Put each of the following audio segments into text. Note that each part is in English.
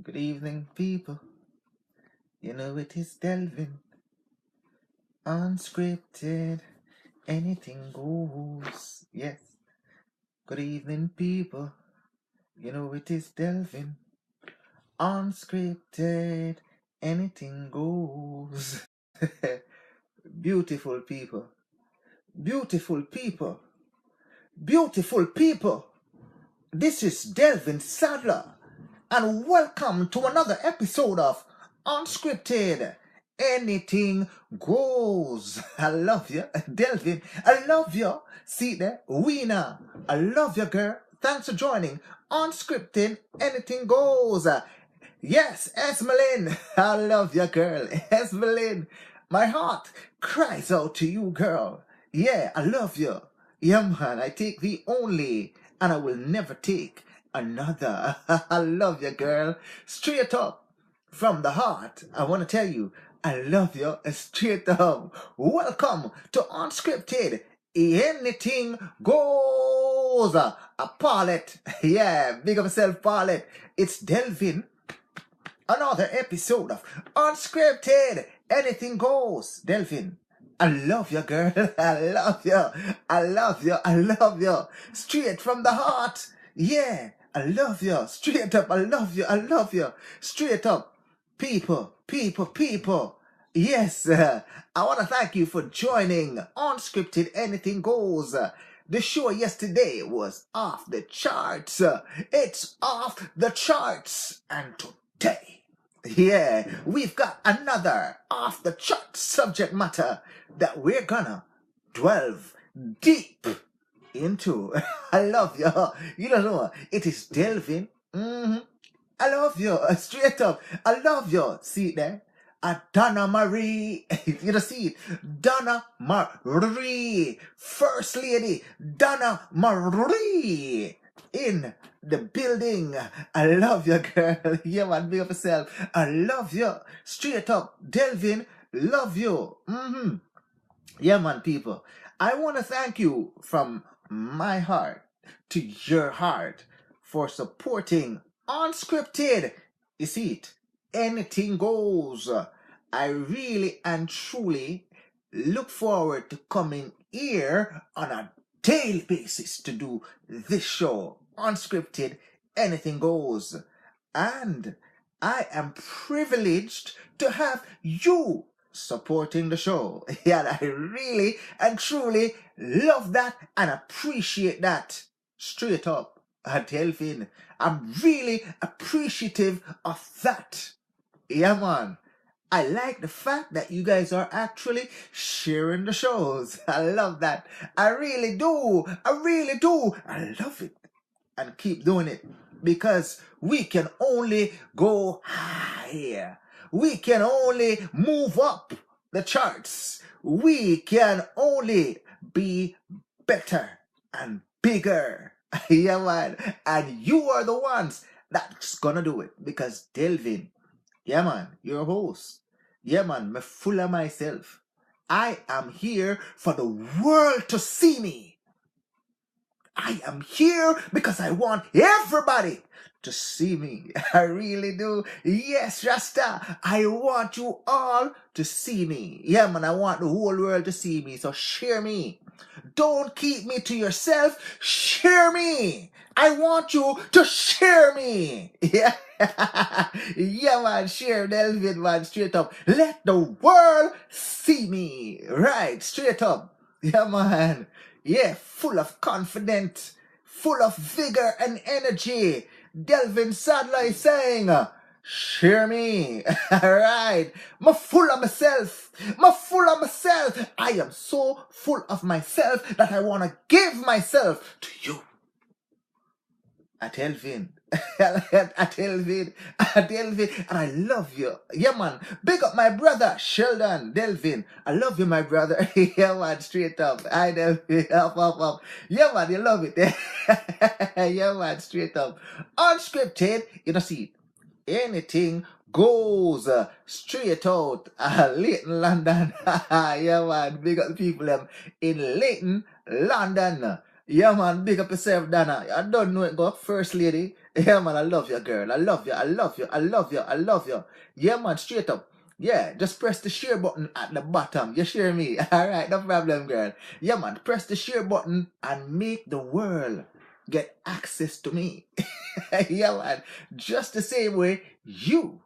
Good evening, people. You know it is Delvin. Unscripted. Anything goes. Yes. Good evening, people. You know it is Delvin. Unscripted. Anything goes. Beautiful people. Beautiful people. Beautiful people. This is Delvin Sadler. And welcome to another episode of Unscripted. Anything goes. I love you, Delvin. I love you. See there, Weena. I love you, girl. Thanks for joining Unscripted. Anything goes. Yes, Esmeline. I love you, girl. Esmeline. My heart cries out to you, girl. Yeah, I love you. Yeah, man, I take thee only, and I will never take another. I love you, girl. Straight up from the heart, I want to tell you, I love you straight up. Welcome to Unscripted. Anything goes. A Paulette. Yeah, big of yourself, Paulette. It's Delvin. Another episode of Unscripted. Anything goes. Delvin. I love you, girl. I love you. I love you. I love you. Straight from the heart. Yeah, I love you. Straight up, I love you. I love you. Straight up. People, people, people. Yes, I want to thank you for joining Unscripted Anything Goes. The show yesterday was off the charts. It's off the charts. And today, yeah, we've got another off the chart subject matter that we're gonna delve deep into. I love you. You don't know. It is delving. I love you. Straight up. I love you. See it there? Donna Marie. You don't see it? Donna Marie. First Lady. Donna Marie. In the building. I love you, girl. Yeah, man, big up yourself. I love you. Straight up. Delvin, love you. Yeah, man, people. I want to thank you from my heart to your heart for supporting Unscripted. You see it? Anything goes. I really and truly look forward to coming here on a daily basis to do this show. Unscripted, anything goes. And I am privileged to have you supporting the show. Yeah, I really and truly love that and appreciate that. Straight up, Delphine. I'm really appreciative of that. Yeah, man. I like the fact that you guys are actually sharing the shows. I love that. I really do. I really do. I love it. And keep doing it because we can only go higher. We can only move up the charts. We can only be better and bigger. Yeah, man. And you are the ones that's gonna do it because Delvin, yeah, man, your host. Yeah, man, me full of myself. I am here for the world to see me. I am here because I want everybody to see me. I really do. Yes, Rasta, I want you all to see me. Yeah, man, I want the whole world to see me. So share me. Don't keep me to yourself. Share me. I want you to share me. Yeah. Yeah, man, share Delvin, man, straight up. Let the world see me. Right, straight up. Yeah, man. Yeah, full of confidence, full of vigor and energy. Delvin Sadler is saying, share me. Alright. I'm full of myself. I'm full of myself. I am so full of myself that I want to give myself to you. Delvin. Delvin, and I love you. Yeah, man. Big up my brother, Sheldon, Delvin. I love you, my brother. Yeah, man, straight up. I Delvin, up. Yeah, man, you love it. Yeah, man, straight up. Unscripted, you know, see, anything goes straight out. Leighton, London. Yeah, man, big up the people in Leighton, London. Yeah, man, big up yourself, Dana. I don't know it, go First Lady. Yeah, man, I love you, girl. I love you. I love you. I love you. I love you. Yeah, man, straight up. Yeah, just press the share button at the bottom. You share me. All right, no problem, girl. Yeah, man, press the share button and make the world get access to me. Yeah, man, just the same way you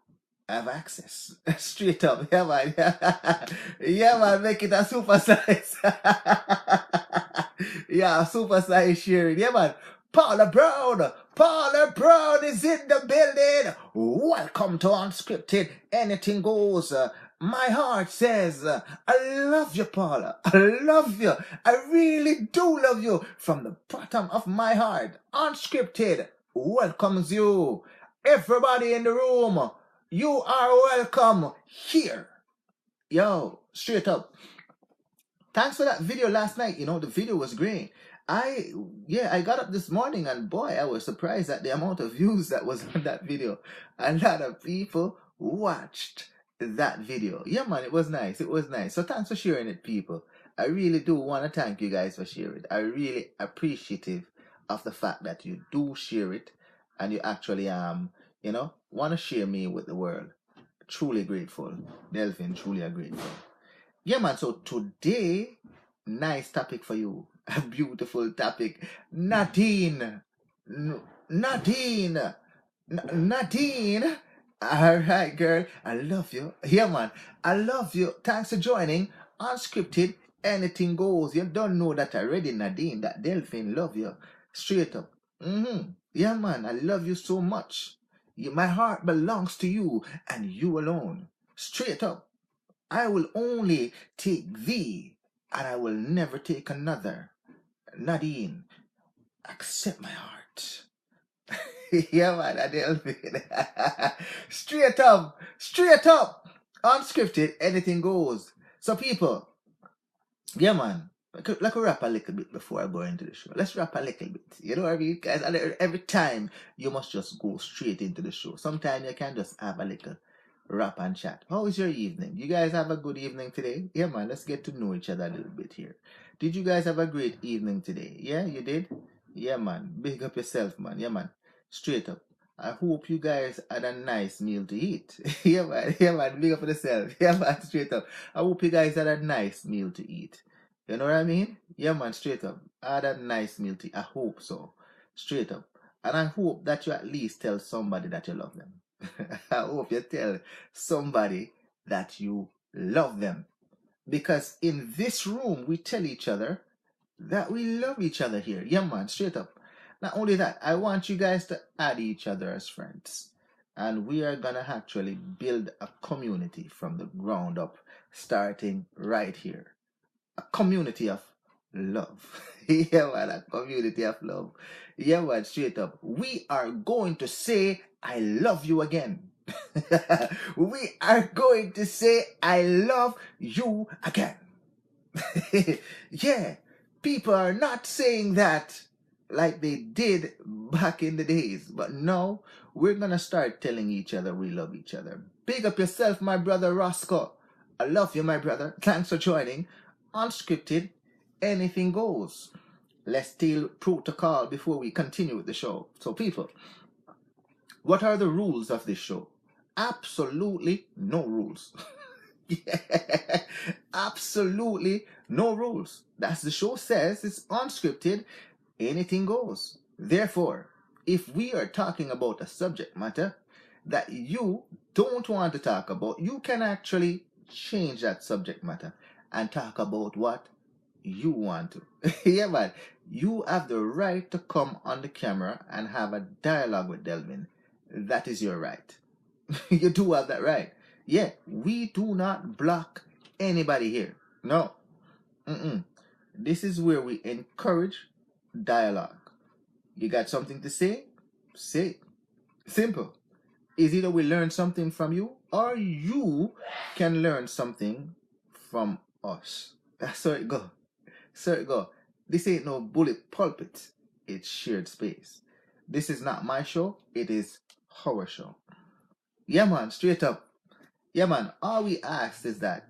have access. Straight up. Yeah, man. Yeah, man, make it a super size. Yeah, super size sharing. Yeah, man. Paula Brown. Paula Brown is in the building. Welcome to Unscripted. Anything goes. My heart says, I love you, Paula. I love you. I really do love you from the bottom of my heart. Unscripted welcomes you. Everybody in the room, you are welcome here. Yo, straight up. Thanks for that video last night. The video was great. I got up this morning and boy, I was surprised at the amount of views that was on that video. A lot of people watched that video. Yeah, man, it was nice. It was nice. So thanks for sharing it, people. I really do want to thank you guys for sharing it. I really appreciative of the fact that you do share it and you actually want to share me with the world. Truly grateful. Delvin, truly grateful. Yeah, man. So today, nice topic for you. A beautiful topic. Nadine. Nadine. Nadine. All right, girl. I love you. Yeah, man. I love you. Thanks for joining. Unscripted. Anything goes. You don't know that already, Nadine. That Delphine love you. Straight up. Yeah, man. I love you so much. My heart belongs to you and you alone. Straight up. I will only take thee, and I will never take another. Nadine, accept my heart. Yeah, man, I Delvin. Straight up, unscripted, anything goes. So, people, yeah, man, like a rap a little bit before I go into the show. Let's rap a little bit. You know what I mean, guys? Every time you must just go straight into the show. Sometimes you can just have a little rap and chat. How was your evening? You guys have a good evening today? Yeah, man, let's get to know each other a little bit here. Did you guys have a great evening today? Yeah, you did? Yeah, man. Big up yourself, man. Yeah, man. Straight up. I hope you guys had a nice meal to eat. Yeah, man. Yeah, man. Big up yourself. Yeah, man. Straight up. I hope you guys had a nice meal to eat. You know what I mean? Yeah, man. Straight up. I had a nice meal to eat. I hope so. Straight up. And I hope that you at least tell somebody that you love them. I hope you tell somebody that you love them. Because in this room, we tell each other that we love each other here. Yeah, man, straight up. Not only that, I want you guys to add each other as friends. And we are going to actually build a community from the ground up, starting right here. A community of love. Yeah, man, a community of love. Yeah, man, straight up. We are going to say, I love you again. We are going to say, I love you again. Yeah, people are not saying that like they did back in the days. But now, we're going to start telling each other we love each other. Big up yourself, my brother Roscoe. I love you, my brother. Thanks for joining. Unscripted, anything goes. Let's steal protocol before we continue with the show. So, people, what are the rules of this show? Absolutely no rules. Yeah, absolutely no rules. That's the show says. It's unscripted. Anything goes. Therefore, if we are talking about a subject matter that you don't want to talk about, you can actually change that subject matter and talk about what you want to. Yeah, man. You have the right to come on the camera and have a dialogue with Delvin. That is your right. You do have that right. Yeah, we do not block anybody here. No. This is where we encourage dialogue. You got something to say? Say it. Simple. Is either we learn something from you or you can learn something from us. That's how it go. So it go. This ain't no bullet pulpit. It's shared space. This is not my show. It is our show. Yeah, man. Straight up. Yeah, man. All we ask is that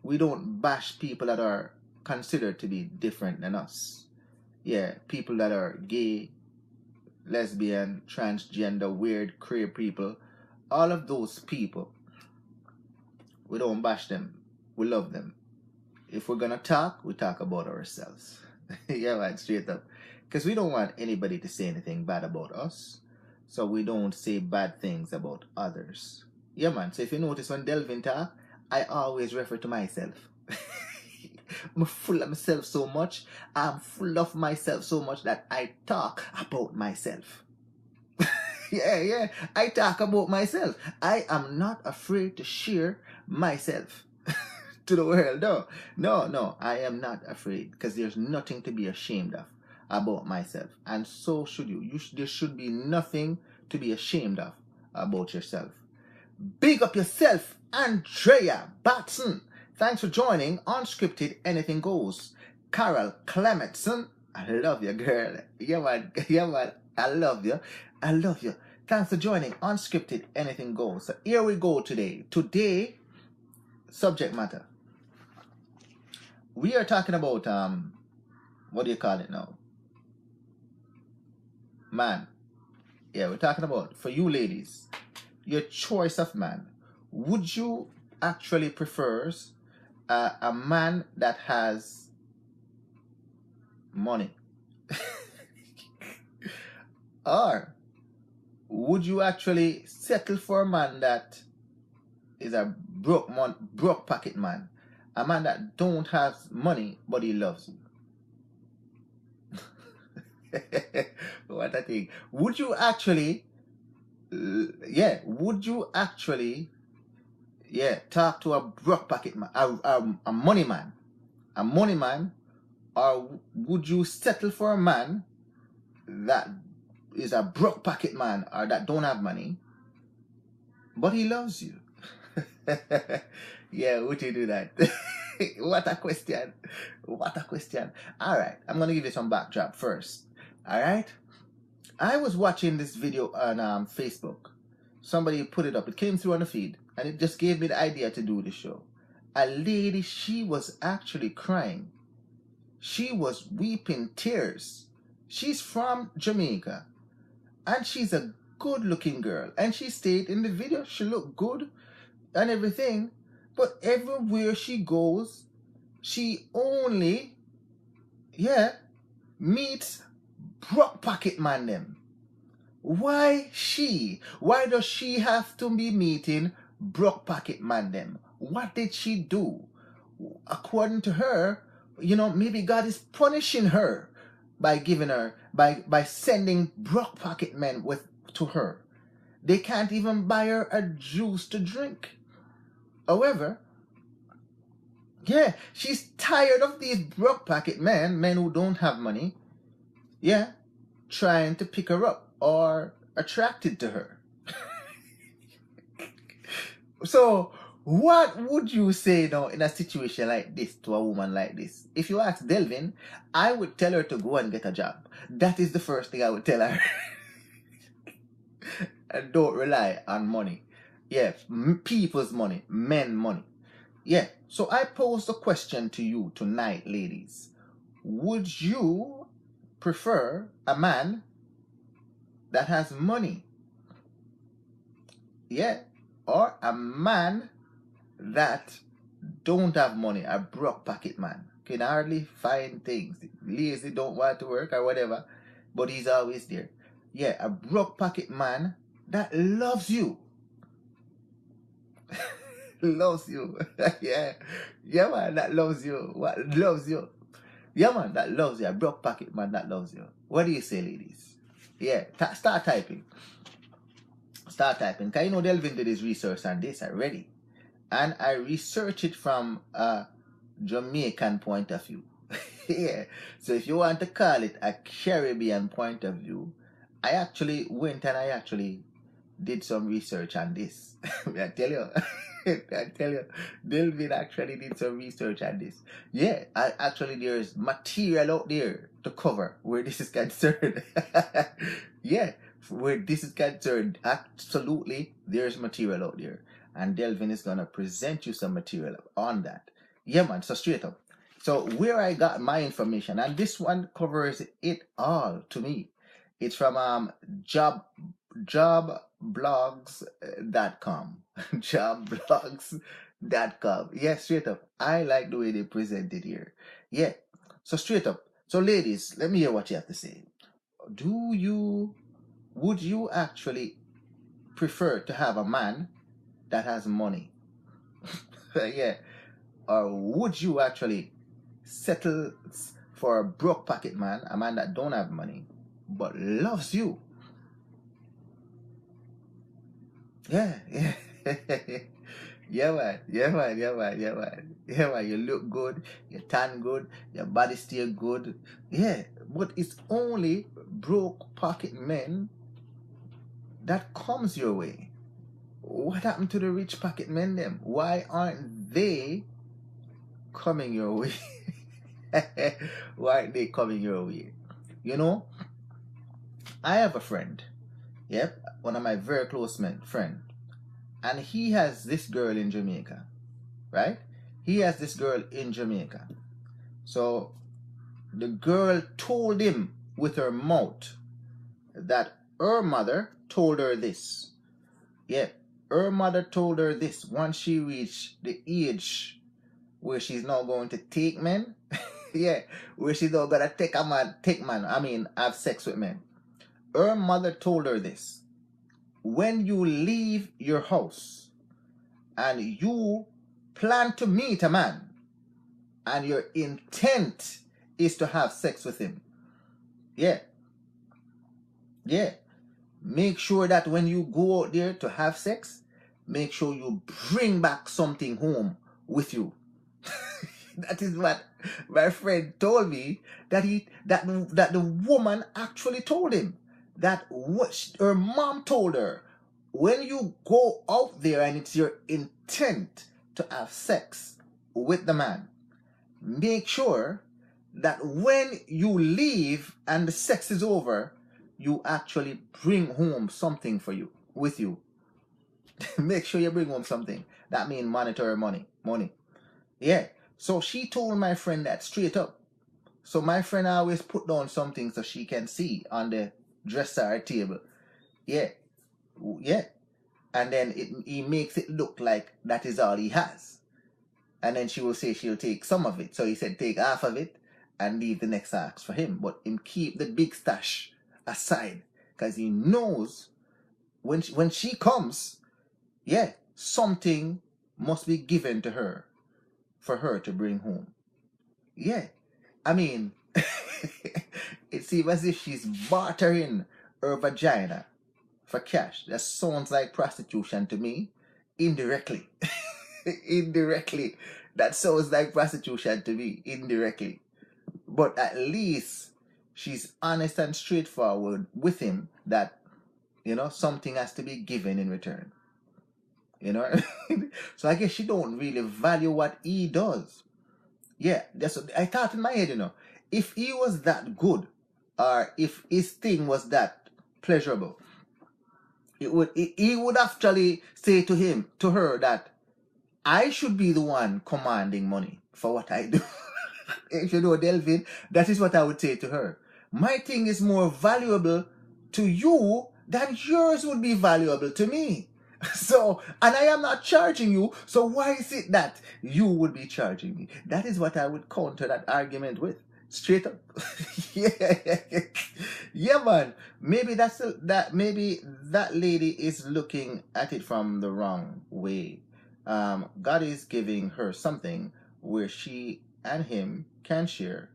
we don't bash people that are considered to be different than us. Yeah, people that are gay, lesbian, transgender, weird, queer people, all of those people, we don't bash them. We love them. If we're gonna talk, we talk about ourselves. Yeah, man, straight up. Because we don't want anybody to say anything bad about us. So we don't say bad things about others. Yeah, man. So if you notice when Delvin talk, I always refer to myself. I'm full of myself so much. I'm full of myself so much that I talk about myself. Yeah. I talk about myself. I am not afraid to share myself to the world. No. I am not afraid because there's nothing to be ashamed of about myself. And so should you. There should be nothing to be ashamed of about yourself. Big up yourself, Andrea Batson. Thanks for joining Unscripted Anything Goes. Carol Clementson, I love you, girl. Yeah, man. I love you. Thanks for joining Unscripted Anything Goes. So here we go today. Today, subject matter. We are talking about, what do you call it now? Man. Yeah, we're talking about, for you ladies, your choice of man. Would you actually prefer a man that has money? Or would you actually settle for a man that is a broke pocket man? A man that don't have money, but he loves you. What a thing. Would you actually, talk to a broke pocket man, a money man, or would you settle for a man that is a broke pocket man or that don't have money, but he loves you? Yeah, would you do that? What a question. All right, I'm going to give you some backdrop first. All right. I was watching this video on Facebook. Somebody put it up. It came through on the feed, and it just gave me the idea to do the show. A lady, she was actually crying. She was weeping tears. She's from Jamaica, and she's a good-looking girl. And she stayed in the video. She looked good and everything, but everywhere she goes, she only, meets broke pocket man them. Why does she have to be meeting broke pocket man them? What did she do? According to her, maybe God is punishing her by giving her, by sending broke pocket men to her. They can't even buy her a juice to drink. However, she's tired of these broke pocket men who don't have money, trying to pick her up or attracted to her. So, what would you say now in a situation like this to a woman like this? If you ask Delvin, I would tell her to go and get a job. That is the first thing I would tell her. And don't rely on money. Yeah, people's money, men money. Yeah, so I pose the question to you tonight, ladies. Would you prefer a man that has money? Yeah, or a man that don't have money, a broke pocket man, can hardly find things, lazy, don't want to work or whatever, but he's always there. Yeah, a broke pocket man that loves you. Loves you. Yeah, man, that loves you. What loves you? Yeah, man, that loves you. A broke pocket man that loves you. What do you say, ladies? Yeah, start typing. Because Delvin did his research on this already. And I researched it from a Jamaican point of view. Yeah. So if you want to call it a Caribbean point of view, I actually went and I actually did some research on this. I tell you, Delvin actually did some research on this. Yeah, there's material out there to cover where this is concerned. Yeah, where this is concerned, absolutely, there's material out there. And Delvin is going to present you some material on that. Yeah, man, so straight up. So where I got my information, and this one covers it all to me. It's from jobblogs.com. Jobblogs.com. Yeah, straight up. I like the way they present it here. Yeah. So straight up. So ladies, let me hear what you have to say. Would you actually prefer to have a man that has money? Yeah. Or would you actually settle for a broke pocket man, a man that don't have money, but loves you? Yeah, yeah. Yeah, man. Yeah, man. Yeah, man. Yeah, man. Yeah, man. You look good. You tan good. Your body still good. Yeah, but it's only broke pocket men that comes your way. What happened to the rich pocket men them? Why aren't they coming your way? Why aren't they coming your way? You know, I have a friend. Yep, one of my very close friend. And he has this girl in Jamaica. Right? He has this girl in Jamaica. So the girl told him with her mouth that her mother told her this. Yeah, her mother told her this once she reached the age where she's now going to take men. Yeah, where she's now gonna have sex with men. Her mother told her this. When you leave your house and you plan to meet a man and your intent is to have sex with him, yeah, make sure that when you go out there to have sex, make sure you bring back something home with you. That is what my friend told me, that the woman actually told him, that what her mom told her, when you go out there and it's your intent to have sex with the man, make sure that when you leave and the sex is over, you actually bring home something with you. Make sure you bring home something. That means monetary money. Yeah. So she told my friend that straight up. So my friend always put down something so she can see on the dresser table. Yeah. Yeah. And then he makes it look like that is all he has. And then she will say she'll take some of it. So he said take half of it and leave the next axe for him. But him keep the big stash aside. Because he knows when she comes, yeah, something must be given to her for her to bring home. Yeah. I mean, it seems as if she's bartering her vagina for cash. That sounds like prostitution to me. Indirectly. Indirectly. That sounds like prostitution to me. Indirectly. But at least she's honest and straightforward with him that, something has to be given in return. So I guess she don't really value what he does. Yeah, that's what I thought in my head, if he was that good, or if his thing was that pleasurable, he would actually say to her that I should be the one commanding money for what I do. If you know Delvin, that is what I would say to her. My thing is more valuable to you than yours would be valuable to me. So, and I am not charging you, so why is it that you would be charging me? That is what I would counter that argument with. Straight up. Yeah. Yeah, man. Maybe maybe that lady is looking at it from the wrong way. God is giving her something where she and him can share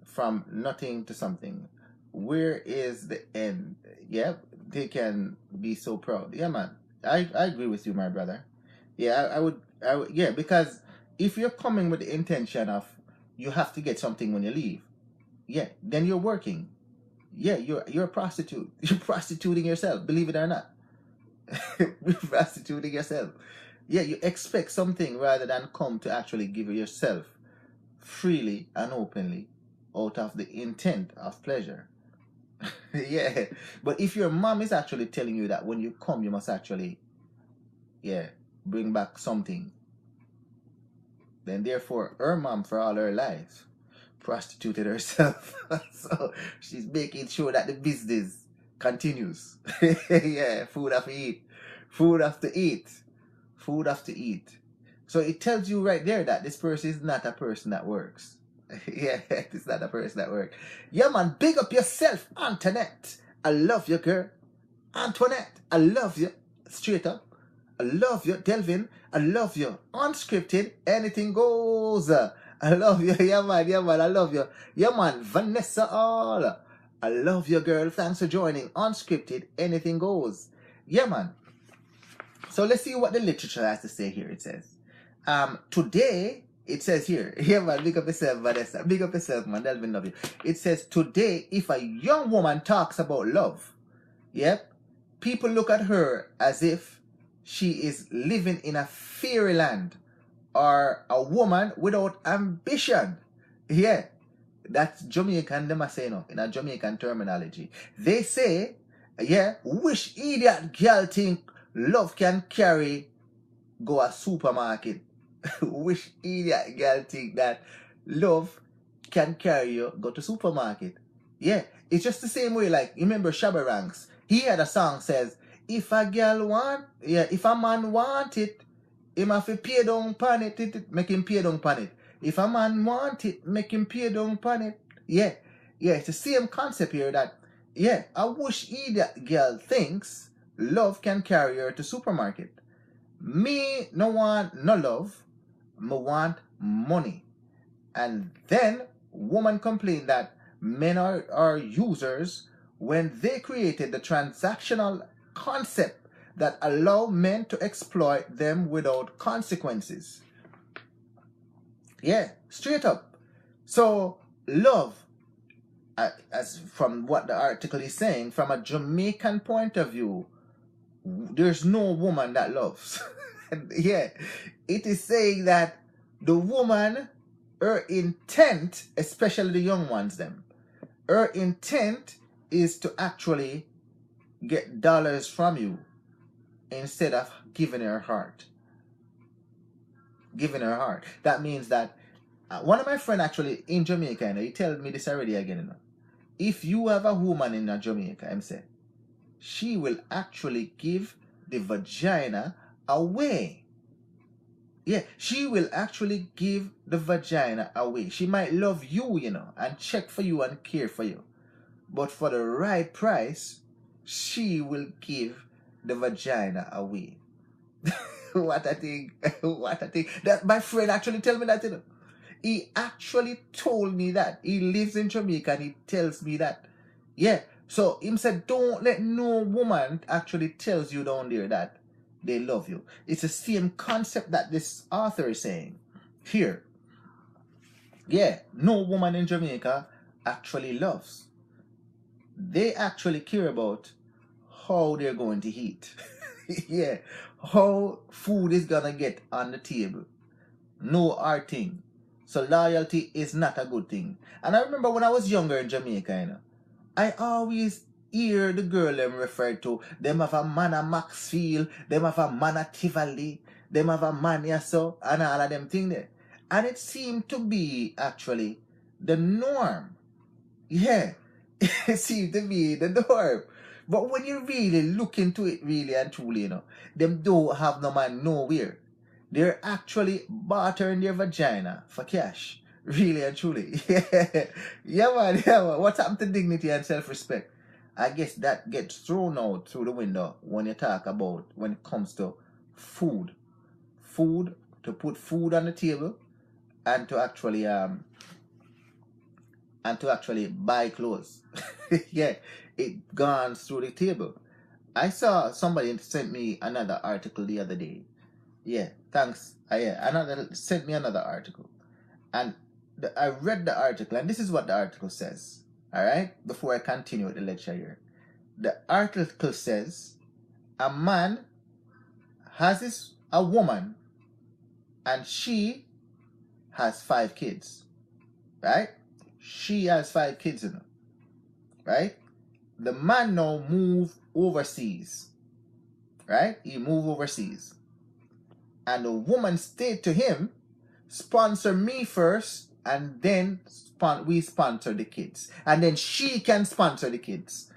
from nothing to something. Where is the end? Yeah, they can be so proud. Yeah, man. I agree with you, my brother. Yeah, I would, yeah, because if you're coming with the intention of you have to get something when you leave, yeah, then you're working. Yeah, you're a prostitute. You're prostituting yourself, believe it or not. You're prostituting yourself. Yeah, you expect something rather than come to actually give yourself freely and openly out of the intent of pleasure. Yeah, but if your mom is actually telling you that when you come you must actually, yeah, bring back something, then therefore her mom for all her life prostituted herself. So she's making sure that the business continues. Yeah, food have to eat. Food have to eat. Food have to eat. So it tells you right there that this person is not a person that works. Yeah, it's not a person that works. Yeah, man, big up yourself, Antoinette. I love you, girl. Antoinette, I love you. Straight up. I love you, Delvin. I love you. Unscripted, anything goes. I love you. Yeah, man, I love you. Yeah, man, Vanessa All. I love you, girl. Thanks for joining. Unscripted, anything goes. Yeah, man. So let's see what the literature has to say here. It says, today, it says here, yeah, man, big up yourself, Vanessa. Big up yourself, man. Delvin, love you. It says, today, if a young woman talks about love, yep, people look at her as if she is living in a fairyland or a woman without ambition. Yeah, that's Jamaican, them are saying, no, in a Jamaican terminology. They say, yeah, wish idiot girl think love can carry go a supermarket. Wish idiot girl think that love can carry you go to supermarket. Yeah, it's just the same way. Like, you remember Shabba Ranks? He had a song says, if a girl want, yeah, if a man want it, him have to pay down pan it, make him pay down pan it. If a man want it, make him pay down pan it. Yeah, yeah, it's the same concept here that, yeah, I wish idiot girl thinks love can carry her to supermarket. Me no want no love, me want money. And then woman complained that men are users when they created the transactional concept that allow men to exploit them without consequences. Yeah, straight up. So love, as from what the article is saying, from a Jamaican point of view, there's no woman that loves. Yeah, it is saying that the woman, her intent, especially the young ones, them, her intent is to actually get dollars from you instead of giving her heart. Giving her heart. That means that one of my friends actually in Jamaica, he told me this already again. If you have a woman in Jamaica, I'm saying, she will actually give the vagina away. Yeah, she will actually give the vagina away. She might love you, and check for you and care for you. But for the right price, she will give the vagina away. What a thing. What a thing. That my friend actually told me that, He actually told me that. He lives in Jamaica and he tells me that. Yeah. So him said, don't let no woman actually tells you down there that they love you. It's the same concept that this author is saying here. Yeah, no woman in Jamaica actually loves. They actually care about how they're going to eat. Yeah, how food is gonna get on the table. No our thing. So loyalty is not a good thing. And I remember when I was younger in Jamaica, I always hear the girl them referred to. Them have a man at Maxfield, them have a man at Tivoli, them have a man here so, and all of them things there. And it seemed to be actually the norm. Yeah, it seemed to be the norm. But when you really look into it really and truly, them don't have no man nowhere. They're actually bartering their vagina for cash. Really and truly. Yeah, man. What happened to dignity and self-respect? I guess that gets thrown out through the window when you talk about, when it comes to food. Food, to put food on the table, and to actually buy clothes. Yeah, it gone through the table. I saw somebody sent me another article the other day. Yeah, thanks. Sent me another article. And I read the article, and this is what the article says. All right? Before I continue with the lecture here. The article says, a man has a woman, and she has 5 kids. Right? She has 5 kids in her. Right? The man now move overseas. Right? He move overseas. And the woman stayed to him, sponsor me first, and then we sponsor the kids. And then she can sponsor the kids.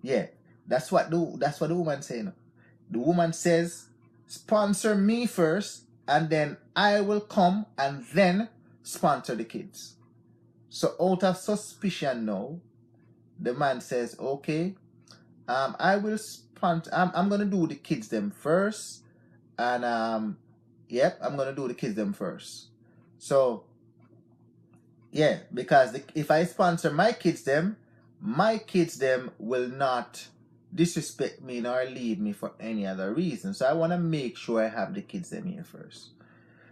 Yeah. That's what the woman saying. The woman says, sponsor me first, and then I will come and then sponsor the kids. So out of suspicion now, the man says, okay, I will sponsor. I'm gonna do the kids them first, and yep, I'm gonna do the kids them first. So yeah, because if I sponsor my kids them will not disrespect me nor leave me for any other reason. So I want to make sure I have the kids them here first.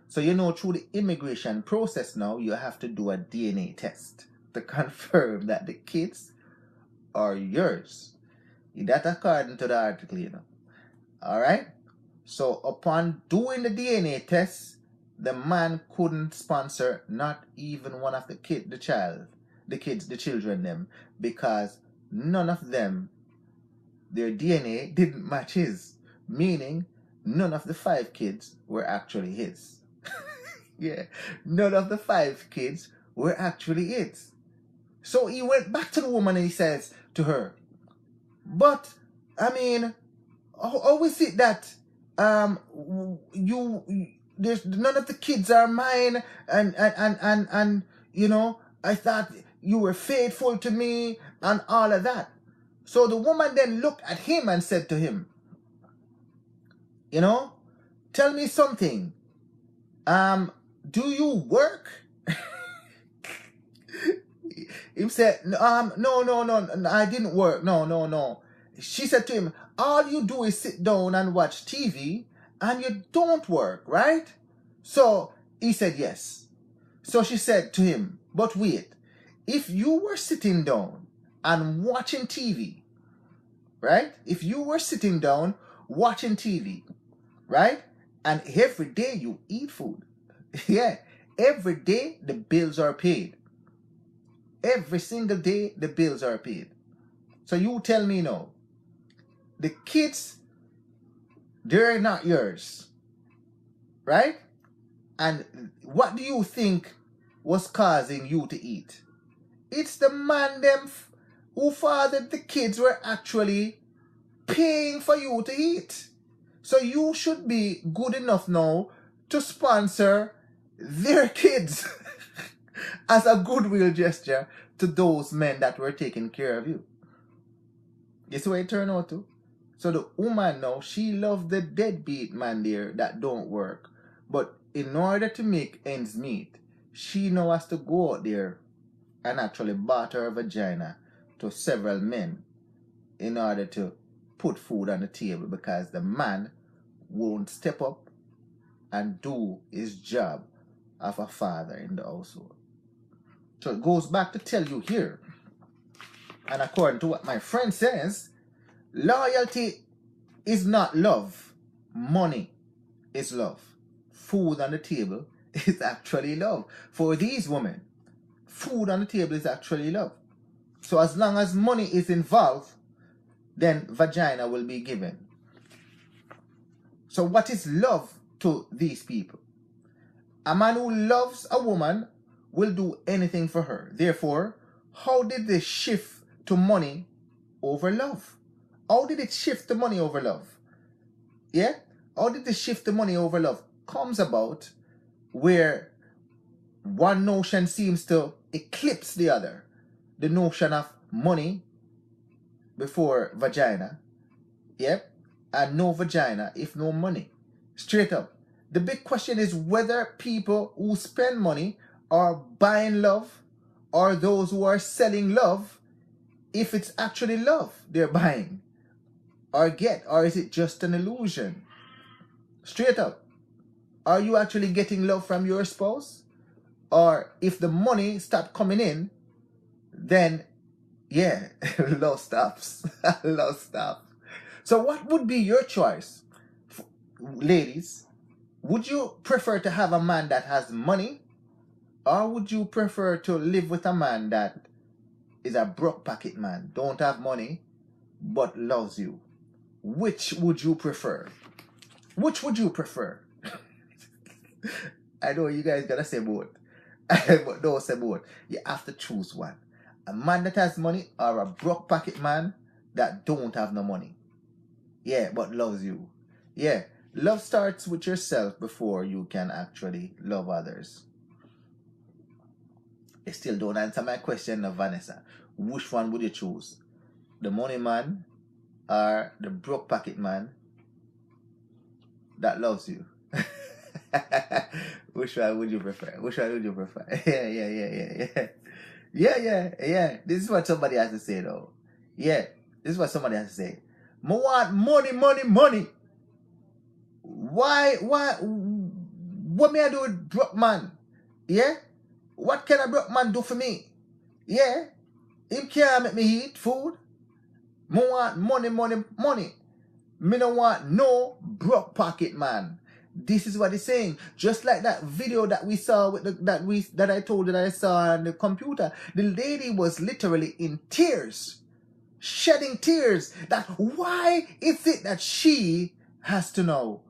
So through the immigration process now, you have to do a DNA test to confirm that the kids are yours. That according to the article, Alright? So upon doing the DNA test, the man couldn't sponsor not even one of the children them, because none of them, their DNA didn't match his. Meaning, none of the 5 kids were actually his. Yeah, none of the 5 kids were actually his. So he went back to the woman and he says to her, but, I mean, how is it that there's none of the kids are mine, and I thought you were faithful to me and all of that. So the woman then looked at him and said to him, tell me something. Do you work? He said, no, I didn't work. No. She said to him, all you do is sit down and watch TV and you don't work, right? So he said yes. So she said to him, but wait, if you were sitting down and watching TV, right? If you were sitting down watching TV, right? And every day you eat food. Yeah, every day the bills are paid. Every single day the bills are paid. So you tell me now, the kids, they're not yours, right? And what do you think was causing you to eat? It's the man them who fathered the kids were actually paying for you to eat. So you should be good enough now to sponsor their kids as a goodwill gesture to those men that were taking care of you. You see what it turned out to? So the woman now, she loved the deadbeat man there that don't work. But in order to make ends meet, she now has to go out there and actually barter her vagina to several men in order to put food on the table, because the man won't step up and do his job of a father in the household. So it goes back to tell you here, and according to what my friend says, loyalty is not love. Money is love. Food on the table is actually love. For these women, food on the table is actually love. So as long as money is involved, then vagina will be given. So what is love to these people? A man who loves a woman will do anything for her. Therefore, how did they shift to money over love? How did it shift to money over love? Yeah? How did the shift to money over love comes about where one notion seems to eclipse the other? The notion of money before vagina. Yep. And no vagina if no money. Straight up. The big question is whether people who spend money are buying love, or those who are selling love, if it's actually love they're buying or get, or is it just an illusion? Straight up. Are you actually getting love from your spouse? Or if the money stopped coming in, then yeah, love stops. Love stops. So what would be your choice? Ladies, would you prefer to have a man that has money, or would you prefer to live with a man that is a broke pocket man, don't have money, but loves you? Which would you prefer? Which would you prefer? I know you guys gotta say both. But don't say both. You have to choose one. A man that has money or a broke pocket man that don't have no money. Yeah, but loves you. Yeah, love starts with yourself before you can actually love others. You still don't answer my question, Vanessa. Which one would you choose? The money man or the broke pocket man that loves you? Which one would you prefer? Which one would you prefer? Yeah. This is what somebody has to say, though. Yeah, this is what somebody has to say. I want money. Why? What may I do with broke man? Yeah? What can a broke man do for me? Yeah? Him can't make me eat food. I want money. Me don't want no broke pocket man. This is what he's saying. Just like that video that we saw with that I told that I saw on the computer. The lady was literally in tears, shedding tears. That why is it that she has to know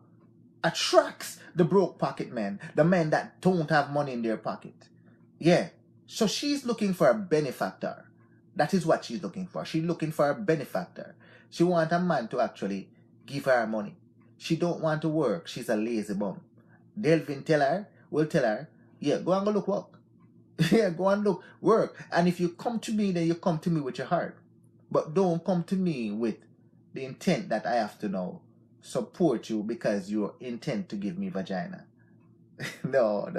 attracts the broke pocket men, the men that don't have money in their pocket. Yeah. So she's looking for a benefactor. That is what she's looking for. She's looking for a benefactor. She wants a man to actually give her money. She don't want to work. She's a lazy bum. Delvin will tell her, yeah, go and go look work. Yeah, go and look work. And if you come to me, then you come to me with your heart. But don't come to me with the intent that I have to know support you because you intend to give me vagina. No.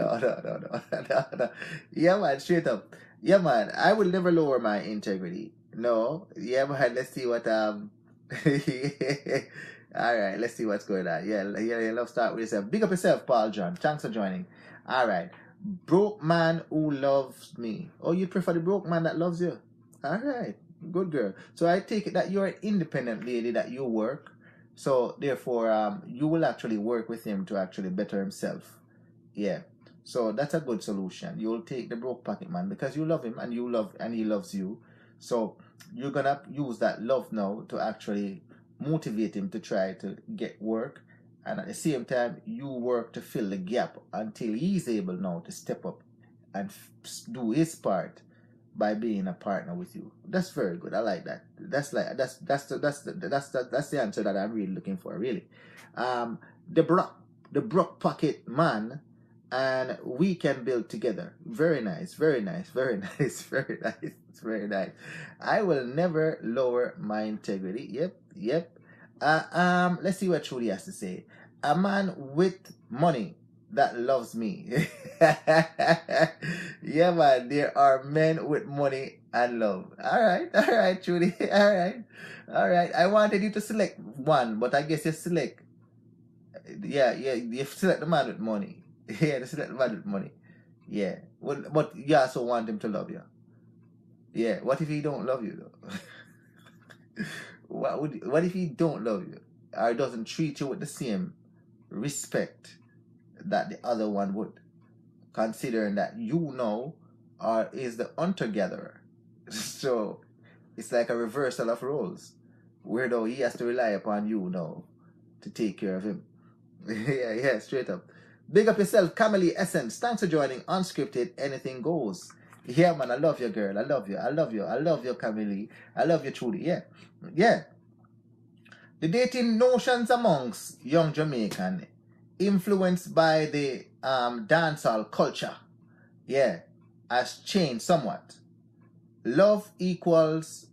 Yeah, man, straight up. Yeah, man, I will never lower my integrity. No. Yeah, man, let's see what Alright, let's see what's going on. Yeah, let's start with yourself. Big up yourself, Paul John. Thanks for joining. Alright. Broke man who loves me. Oh, you prefer the broke man that loves you? Alright. Good girl. So I take it that you're an independent lady, that you work. So therefore, you will actually work with him to actually better himself. Yeah. So that's a good solution. You'll take the broke pocket man because you love him and he loves you. So you're gonna use that love now to actually motivate him to try to get work, and at the same time you work to fill the gap until he's able now to step up and do his part by being a partner with you. That's very good. I like that. That's the answer that I'm really looking for, really. The broke pocket man, and we can build together. Very nice. I will never lower my integrity. Yep. Let's see what Trudy has to say. A man with money that loves me. Yeah, man, there are men with money and love. All right, Trudy. All right. I wanted you to select one, but I guess you select. Yeah, you select the man with money. Yeah, you select the man with money. Yeah, but you also want him to love you. Yeah, what if he don't love you though? What if he don't love you or doesn't treat you with the same respect that the other one would, considering that you know is the hunter-gatherer? So it's like a reversal of roles, where though he has to rely upon you now to take care of him. Yeah, straight up. Big up yourself, Camille Essence. Thanks for joining Unscripted. Anything goes. Yeah, man, I love you, girl. I love you, Camille. I love you, truly. Yeah. The dating notions amongst young Jamaican, influenced by the dancehall culture, has changed somewhat. Love equals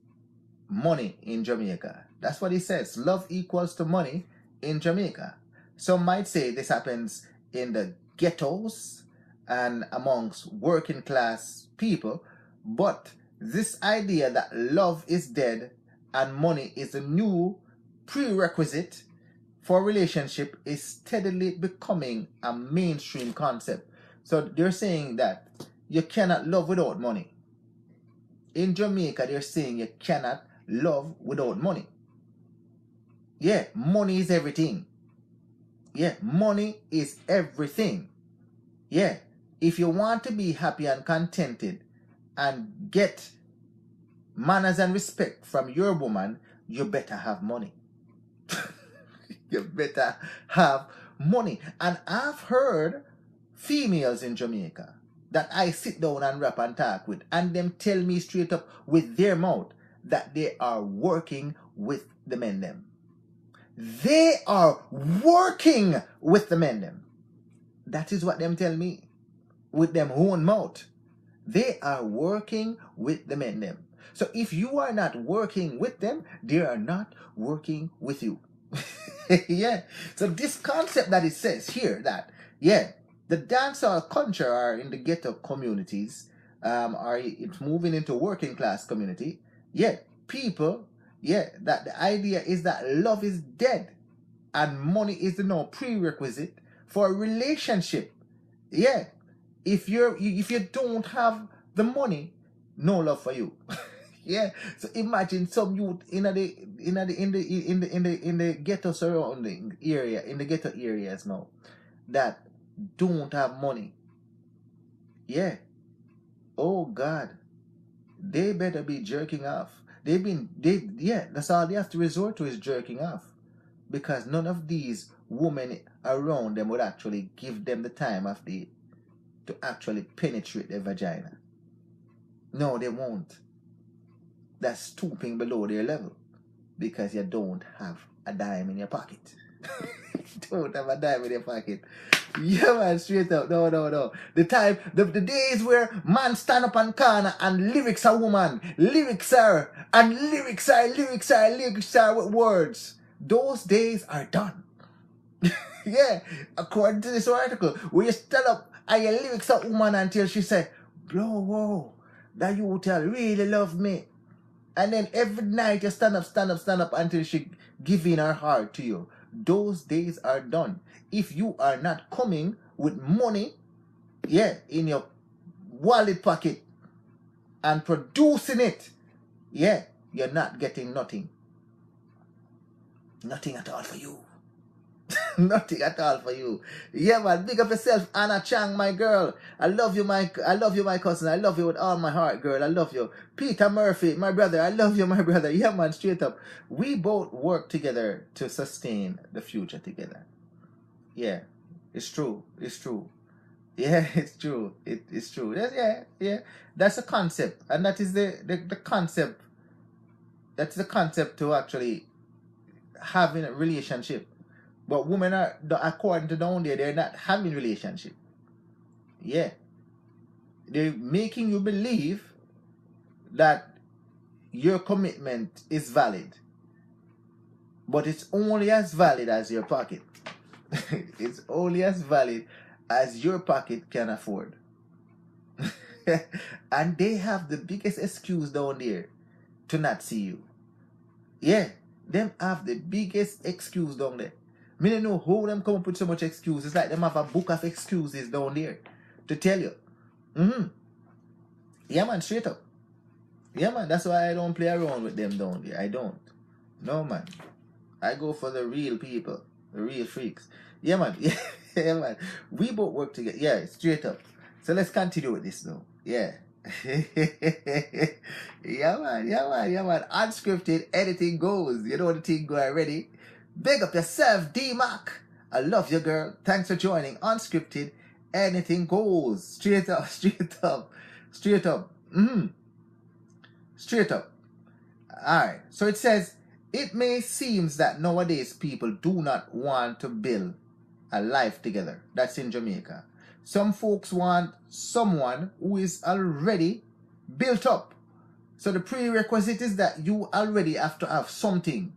money in Jamaica. That's what he says. Love equals to money in Jamaica. Some might say this happens in the ghettos and amongst working class people, but this idea that love is dead and money is a new prerequisite for a relationship is steadily becoming a mainstream concept. So they're saying that you cannot love without money. In Jamaica, they're saying you cannot love without money. Yeah, money is everything. Yeah, money is everything. Yeah, if you want to be happy and contented and get manners and respect from your woman, you better have money. You better have money. And I've heard females in Jamaica that I sit down and rap and talk with, and them tell me straight up with their mouth that they are working with the men them. They are working with the men them. That is what them tell me. With them own mouth. They are working with the men them. So if you are not working with them, they are not working with you. Yeah. So this concept that it says here that, yeah, the dancehall culture are in the ghetto communities, are it's moving into working class community. Yeah, people, yeah, that the idea is that love is dead and money is the no prerequisite for a relationship. Yeah. If you don't have the money, no love for you. Yeah. So imagine some youth in the ghetto surrounding area, in the ghetto areas now, that don't have money. Yeah. Oh God. They better be jerking off. That's all they have to resort to is jerking off. Because none of these women around them would actually give them the time of day to actually penetrate their vagina. No, they won't. That's stooping below their level. Because you don't have a dime in your pocket. Don't have a dime in your pocket. Yeah, man, straight up. No. The days where man stand up on corner and lyrics are woman. Lyrics are with words. Those days are done. Yeah, according to this article, where you stand up and your lyrics are woman until she say, "Blow, whoa, that you tell really love me." And then every night you stand up until she give in her heart to you. Those days are done. If you are not coming with money, yeah, in your wallet pocket and producing it, yeah, you're not getting nothing. Nothing at all for you. Nothing at all for you. Yeah, man. Big up yourself, Anna Chang, my girl. I love you, my cousin. I love you with all my heart, girl. I love you. Peter Murphy, my brother. I love you, my brother. Yeah, man. Straight up. We both work together to sustain the future together. Yeah, it's true. It's true. Yeah, it's true. It's true. Yeah. That's a concept, and that is the concept. That's the concept to actually having a relationship. But women are, according to down there, they're not having relationship. Yeah. They're making you believe that your commitment is valid. But it's only as valid as your pocket. It's only as valid as your pocket can afford. And they have the biggest excuse down there to not see you. Yeah. Them have the biggest excuse down there. Me don't know how them come up with so much excuses. It's like them have a book of excuses down there to tell you. Yeah, man, straight up. Yeah, man, that's why I don't play around with them down there. I don't. No, man. I go for the real people. The real freaks. Yeah, man. Yeah, man. We both work together. Yeah, straight up. So let's continue with this now. Yeah. Yeah, man. Unscripted, anything goes. You know the thing go already. Big up yourself, D-Mac. I love you, girl. Thanks for joining. Unscripted, anything goes. Straight up. Straight up. Alright. So it says, it may seem that nowadays people do not want to build a life together. That's in Jamaica. Some folks want someone who is already built up. So the prerequisite is that you already have to have something.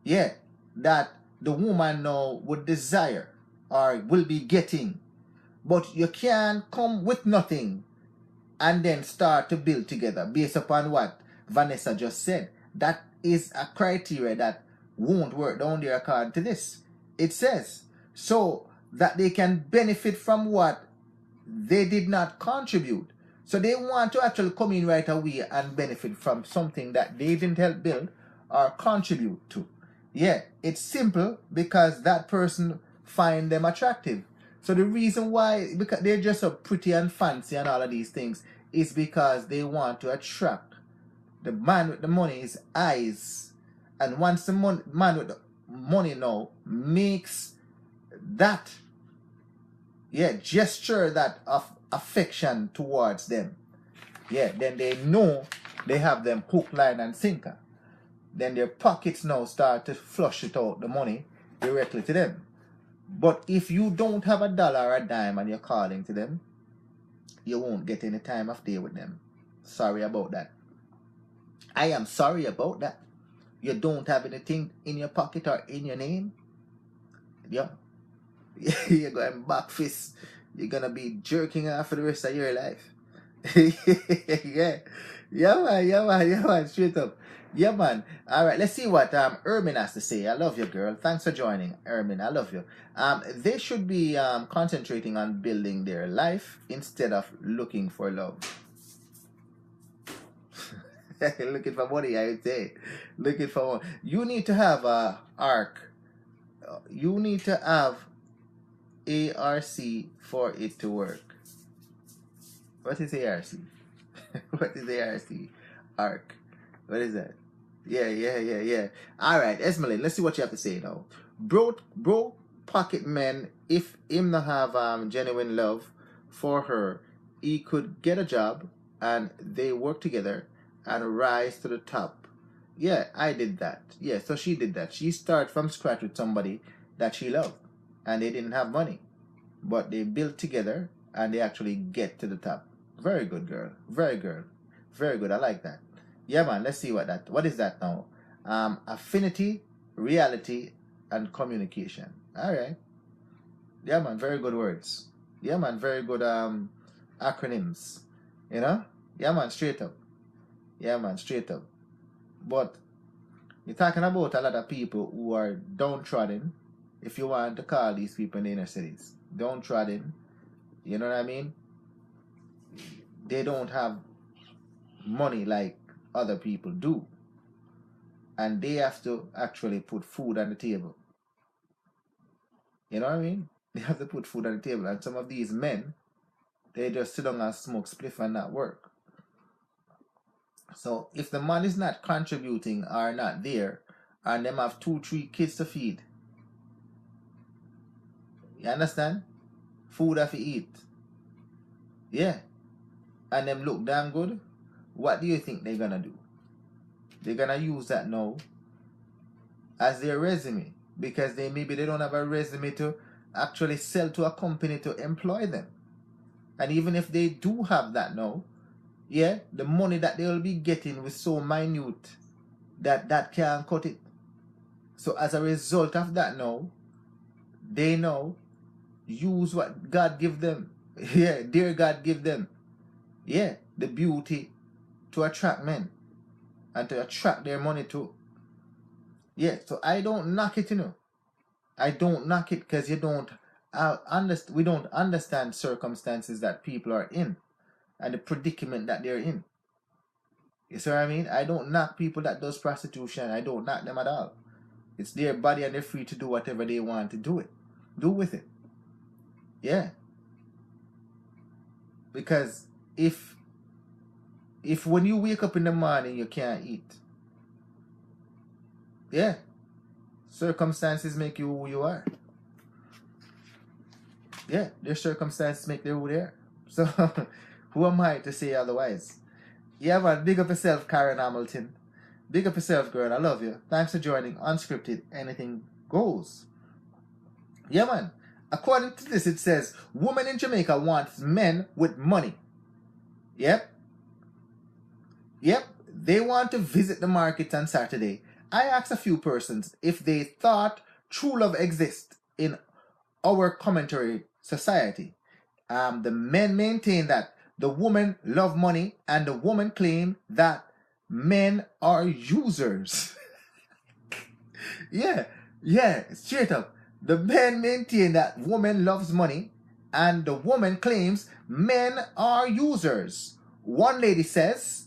Yeah. That the woman now would desire or will be getting. But you can't come with nothing and then start to build together based upon what Vanessa just said. That is a criteria that won't work down there according to this. It says, so that they can benefit from what they did not contribute. So they want to actually come in right away and benefit from something that they didn't help build or contribute to. Yeah, it's simple because that person find them attractive. So the reason why, because they're just so pretty and fancy and all of these things, is because they want to attract the man with the money's eyes. And once the man with the money now makes that, yeah, gesture that of affection towards them, yeah, then they know they have them hook, line, and sinker. then their pockets now start to flush it out, the money, directly to them. But if you don't have a dollar or a dime and you're calling to them, you won't get any time of day with them. Sorry about that. I am sorry about that. You don't have anything in your pocket or in your name. Yeah. You're going back fist. You're going to be jerking off for the rest of your life. Yeah. Yeah, man. Straight up. Yeah, man. All right, let's see what Ermin has to say. I love you, girl. Thanks for joining, Ermin. I love you. They should be concentrating on building their life instead of looking for love. Looking for money, I would say. Looking for money. You need to have a ARC. You need to have ARC for it to work. What is ARC? What is ARC? ARC. What is that? Yeah. All right, Esmeline, let's see what you have to say now. Bro, pocket man, if him not have genuine love for her, he could get a job and they work together and rise to the top. Yeah, I did that. Yeah, so she did that. She started from scratch with somebody that she loved and they didn't have money, but they built together and they actually get to the top. Very good, girl. Very good. I like that. Yeah, man, let's see what is that now? Affinity, reality, and communication. All right. Yeah, man, very good words. Yeah, man, very good acronyms. You know? Yeah, man, straight up. Yeah, man, straight up. But you're talking about a lot of people who are downtrodden, if you want to call these people in the inner cities. Downtrodden. You know what I mean? They don't have money like other people do. And they have to actually put food on the table. You know what I mean? They have to put food on the table. And some of these men, they just sit down and smoke spliff and not work. So if the man is not contributing or not there, and them have 2-3 kids to feed, you understand? Food have to eat. Yeah. And them look damn good. What do you think they're gonna do? They're gonna use that now as their resume, because maybe they don't have a resume to actually sell to a company to employ them. And even if they do have that now, yeah, the money that they will be getting was so minute that can't cut it. So as a result of that now, they now use what God give them. Yeah, dear God give them. Yeah, the beauty to attract men and to attract their money too. Yeah, so I don't knock it, you know. I don't knock it because we don't understand circumstances that people are in and the predicament that they're in. You see what I mean? I don't knock people that does prostitution. I don't knock them at all. It's their body and they're free to do whatever they want to do with it. Yeah. Because if when you wake up in the morning you can't eat, yeah, circumstances make you who you are. Yeah, their circumstances make them who they are. So who am I to say otherwise? Yeah, man, big up yourself, Karen Hamilton. Big up yourself, girl. I love you. Thanks for joining Unscripted. Anything goes. Yeah, man. According to this, it says, women in Jamaica want men with money. Yep. They want to visit the market on Saturday. I asked a few persons if they thought true love exists in our commentary society. The men maintain that the women love money, and the women claim that men are users. Yeah, straight up. The men maintain that woman loves money, and the woman claims men are users. One lady says,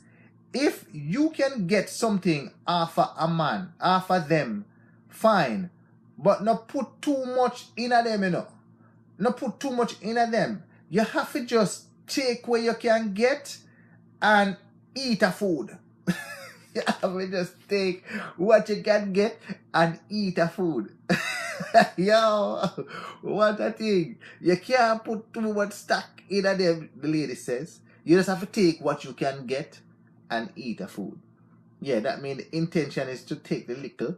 if you can get something off of a man, off of them, fine. But not put too much in a them, you know. Not put too much in a them. You have to just take what you can get and eat a food. You have to just take what you can get and eat a food. Yo, what a thing. You can't put too much stock in a them, the lady says. You just have to take what you can get and eat a food. Yeah, that means the intention is to take the little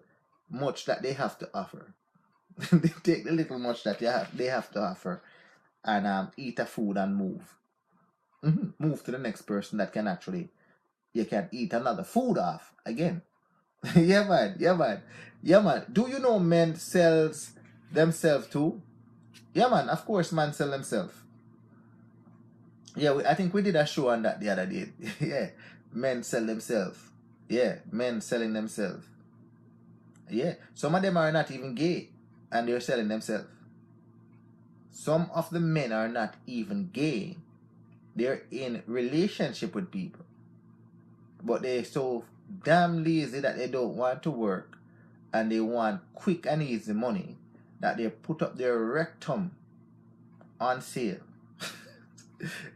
much that they have to offer. They take the little much that they have to offer and eat a food and move. Move to the next person that can actually, you can eat another food off again. Yeah, man. Yeah, man. Yeah, man. Do you know men sells themselves too? Yeah, man. Of course, man sell themselves. Yeah, I think we did a show on that the other day. Yeah, men sell themselves. Yeah, men selling themselves. Yeah, some of them are not even gay, and they're selling themselves. Some of the men are not even gay. They're in relationship with people, but they're so damn lazy that they don't want to work, and they want quick and easy money that they put up their rectum on sale.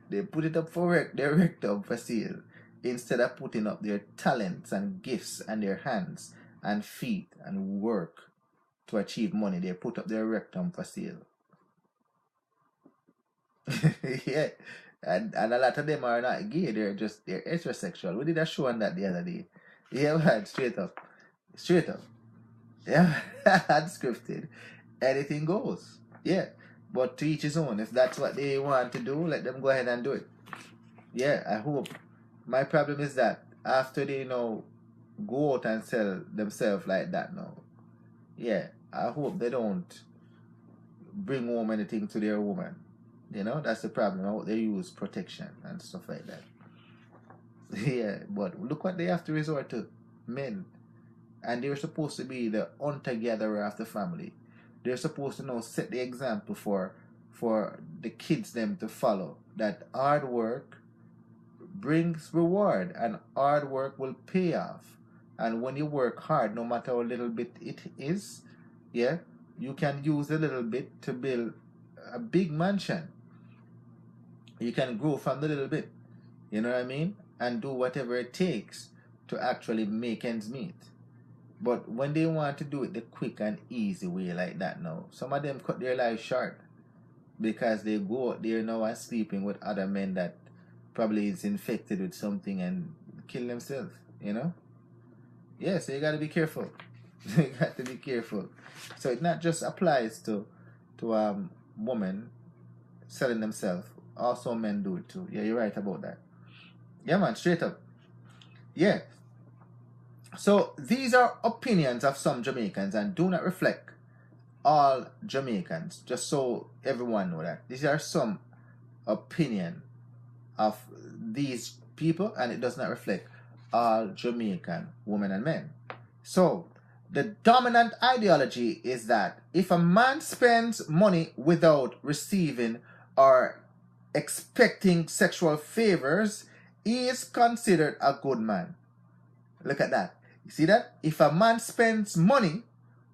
They put it up for their rectum for sale instead of putting up their talents and gifts and their hands and feet and work to achieve money. They put up their rectum for sale. Yeah. And a lot of them are not gay, they're heterosexual. We did a show on that the other day. Yeah, man, straight up. Straight up. Yeah, unscripted. Anything goes. Yeah. But to each his own. If that's what they want to do, let them go ahead and do it. Yeah, I hope. My problem is that after they go out and sell themselves like that now, yeah, I hope they don't bring home anything to their woman. That's the problem. I hope they use protection and stuff like that. Yeah, but look what they have to resort to. Men. And they're supposed to be the hunter-gatherer of the family. They're supposed to set the example for the kids them to follow. That hard work brings reward, and hard work will pay off. And when you work hard, no matter how little bit it is, yeah, you can use a little bit to build a big mansion. You can grow from the little bit, you know what I mean? And do whatever it takes to actually make ends meet. But when they want to do it the quick and easy way like that now, some of them cut their lives short because they go out there now and sleeping with other men that probably is infected with something and kill themselves, Yeah, so you got to be careful. You got to be careful. So it not just applies to women selling themselves. Also men do it too. Yeah, you're right about that. Yeah, man, straight up. Yeah. So these are opinions of some Jamaicans and do not reflect all Jamaicans. Just so everyone know that. These are some opinion of these people and it does not reflect all Jamaican women and men. So the dominant ideology is that if a man spends money without receiving or expecting sexual favors, he is considered a good man. Look at that. You see that? If a man spends money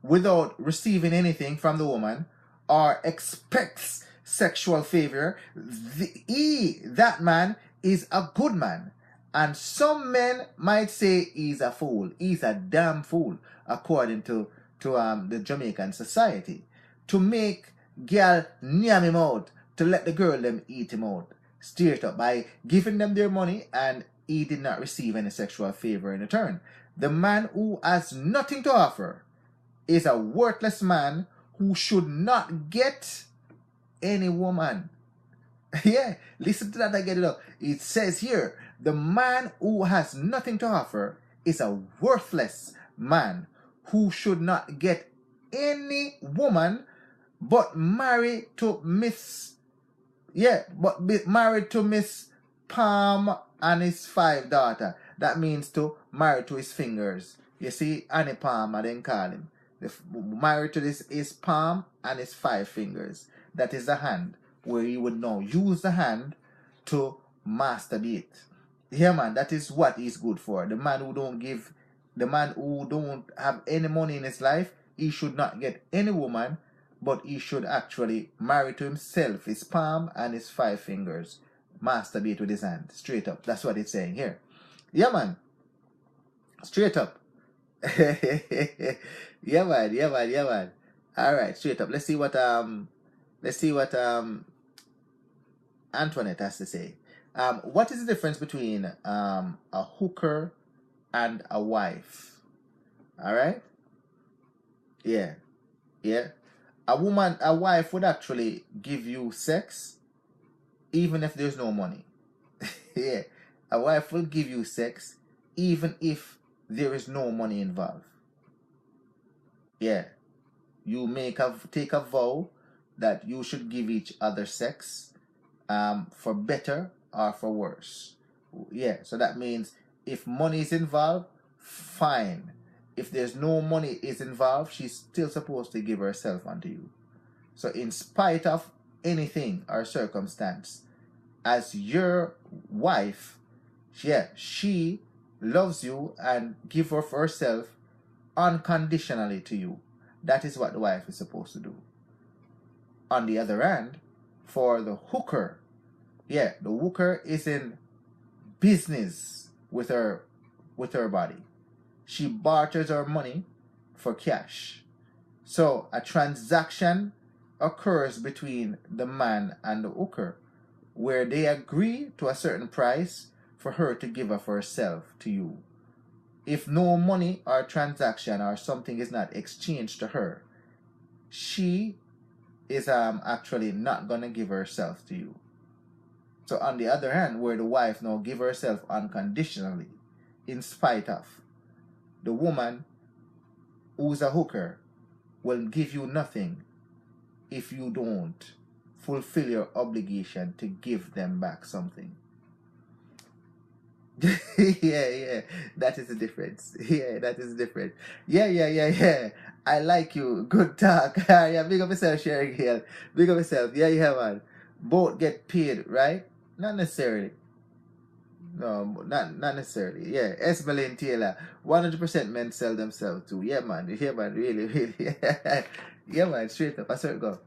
without receiving anything from the woman or expects sexual favor, that man is a good man. And some men might say he's a fool. He's a damn fool, according to the Jamaican society. To make girl near him out, to let the girl them eat him out. Straight up, by giving them their money and he did not receive any sexual favor in return. The man who has nothing to offer is a worthless man who should not get any woman. Yeah, listen to that, I get it up. It says here, the man who has nothing to offer is a worthless man who should not get any woman but marry to Miss Palm and his 5 daughter. That means to marry to his fingers. You see, Annie Palm, I didn't call him. Married to his palm and his 5 fingers. That is the hand where he would now use the hand to masturbate. Yeah, man, that is what he's good for. The man who don't have any money in his life, he should not get any woman, but he should actually marry to himself his palm and his 5 fingers. Masturbate with his hand. Straight up. That's what it's saying here. Yeah, man. Straight up. Yeah, man. Alright, straight up. Let's see what Antoinette has to say. What is the difference between a hooker and a wife. Alright? Yeah. Yeah. A wife would actually give you sex even if there's no money. Yeah. A wife will give you sex even if there is no money involved. Yeah. You take a vow that you should give each other sex for better or for worse. Yeah, so that means if money is involved, fine. If there's no money is involved, she's still supposed to give herself unto you. So in spite of anything or circumstance, as your wife, yeah, she loves you and give of herself unconditionally to you. That is what the wife is supposed to do. On the other hand, for the hooker, yeah, the hooker is in business with her body. She barters her money for cash. So a transaction occurs between the man and the hooker where they agree to a certain price for her to give of herself to you. If no money or transaction or something is not exchanged to her, she is actually not gonna give herself to you. So on the other hand, where the wife now give herself unconditionally, in spite of, the woman who's a hooker will give you nothing if you don't fulfill your obligation to give them back something. Yeah, that is the difference. Yeah, that is the difference. Yeah. I like you. Good talk. Yeah, big up yourself, Sherry Hill. Big up yourself. Yeah, man. Both get paid, right? Not necessarily. No, not necessarily. Yeah, Esmeline Taylor. 100% men sell themselves too. Yeah, man. Really. Yeah, man. Straight up. I saw it go.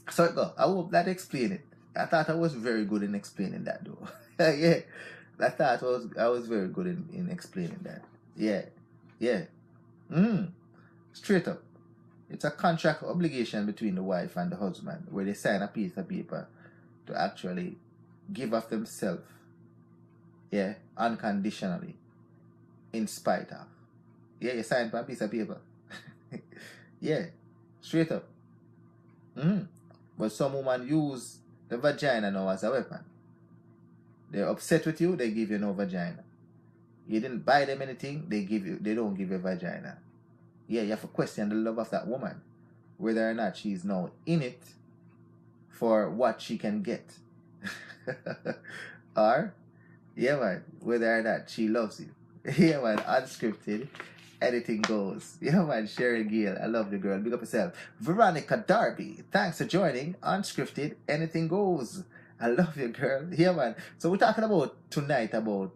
So it go. I hope that explain it. I thought I was very good in explaining that though. Yeah. I thought I was very good in explaining that. Yeah. Straight up. It's a contract obligation between the wife and the husband where they sign a piece of paper to actually give of themselves, yeah, unconditionally, in spite of. Yeah, you sign a piece of paper. Yeah, straight up. But some women use the vagina now as a weapon. They're upset with you, they give you no vagina. You didn't buy them anything, they don't give you vagina. Yeah, you have to question the love of that woman, whether or not she's now in it for what she can get. Or, yeah man, whether or not she loves you. Yeah man, unscripted, anything goes. Yeah man, Sherry Gale, I love the girl, big up yourself. Veronica Darby, thanks for joining. Unscripted, anything goes. I love you, girl. Yeah man. So we're talking about tonight about,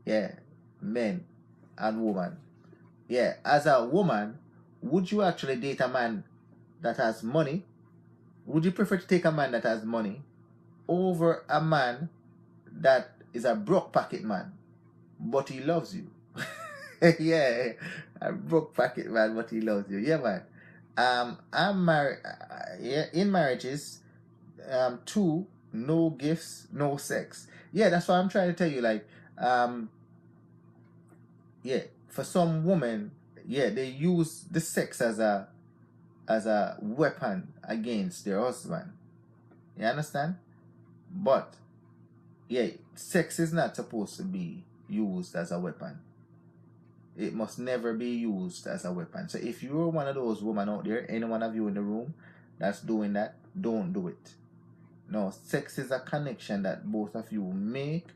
yeah, men and women. Yeah, as a woman, would you actually date a man that has money? Would you prefer to take a man that has money over a man that is a broke pocket man, but he loves you? Yeah, a broke pocket man, but he loves you. Yeah, man. I'm married. Yeah, in marriages, 2, no gifts, no sex. Yeah, that's what I'm trying to tell you. Like, yeah, for some women, yeah, they use the sex as a weapon against their husband. You understand? But yeah, sex is not supposed to be used as a weapon. It must never be used as a weapon. So if you're one of those women out there, any one of you in the room that's doing that, don't do it. No, sex is a connection that both of you make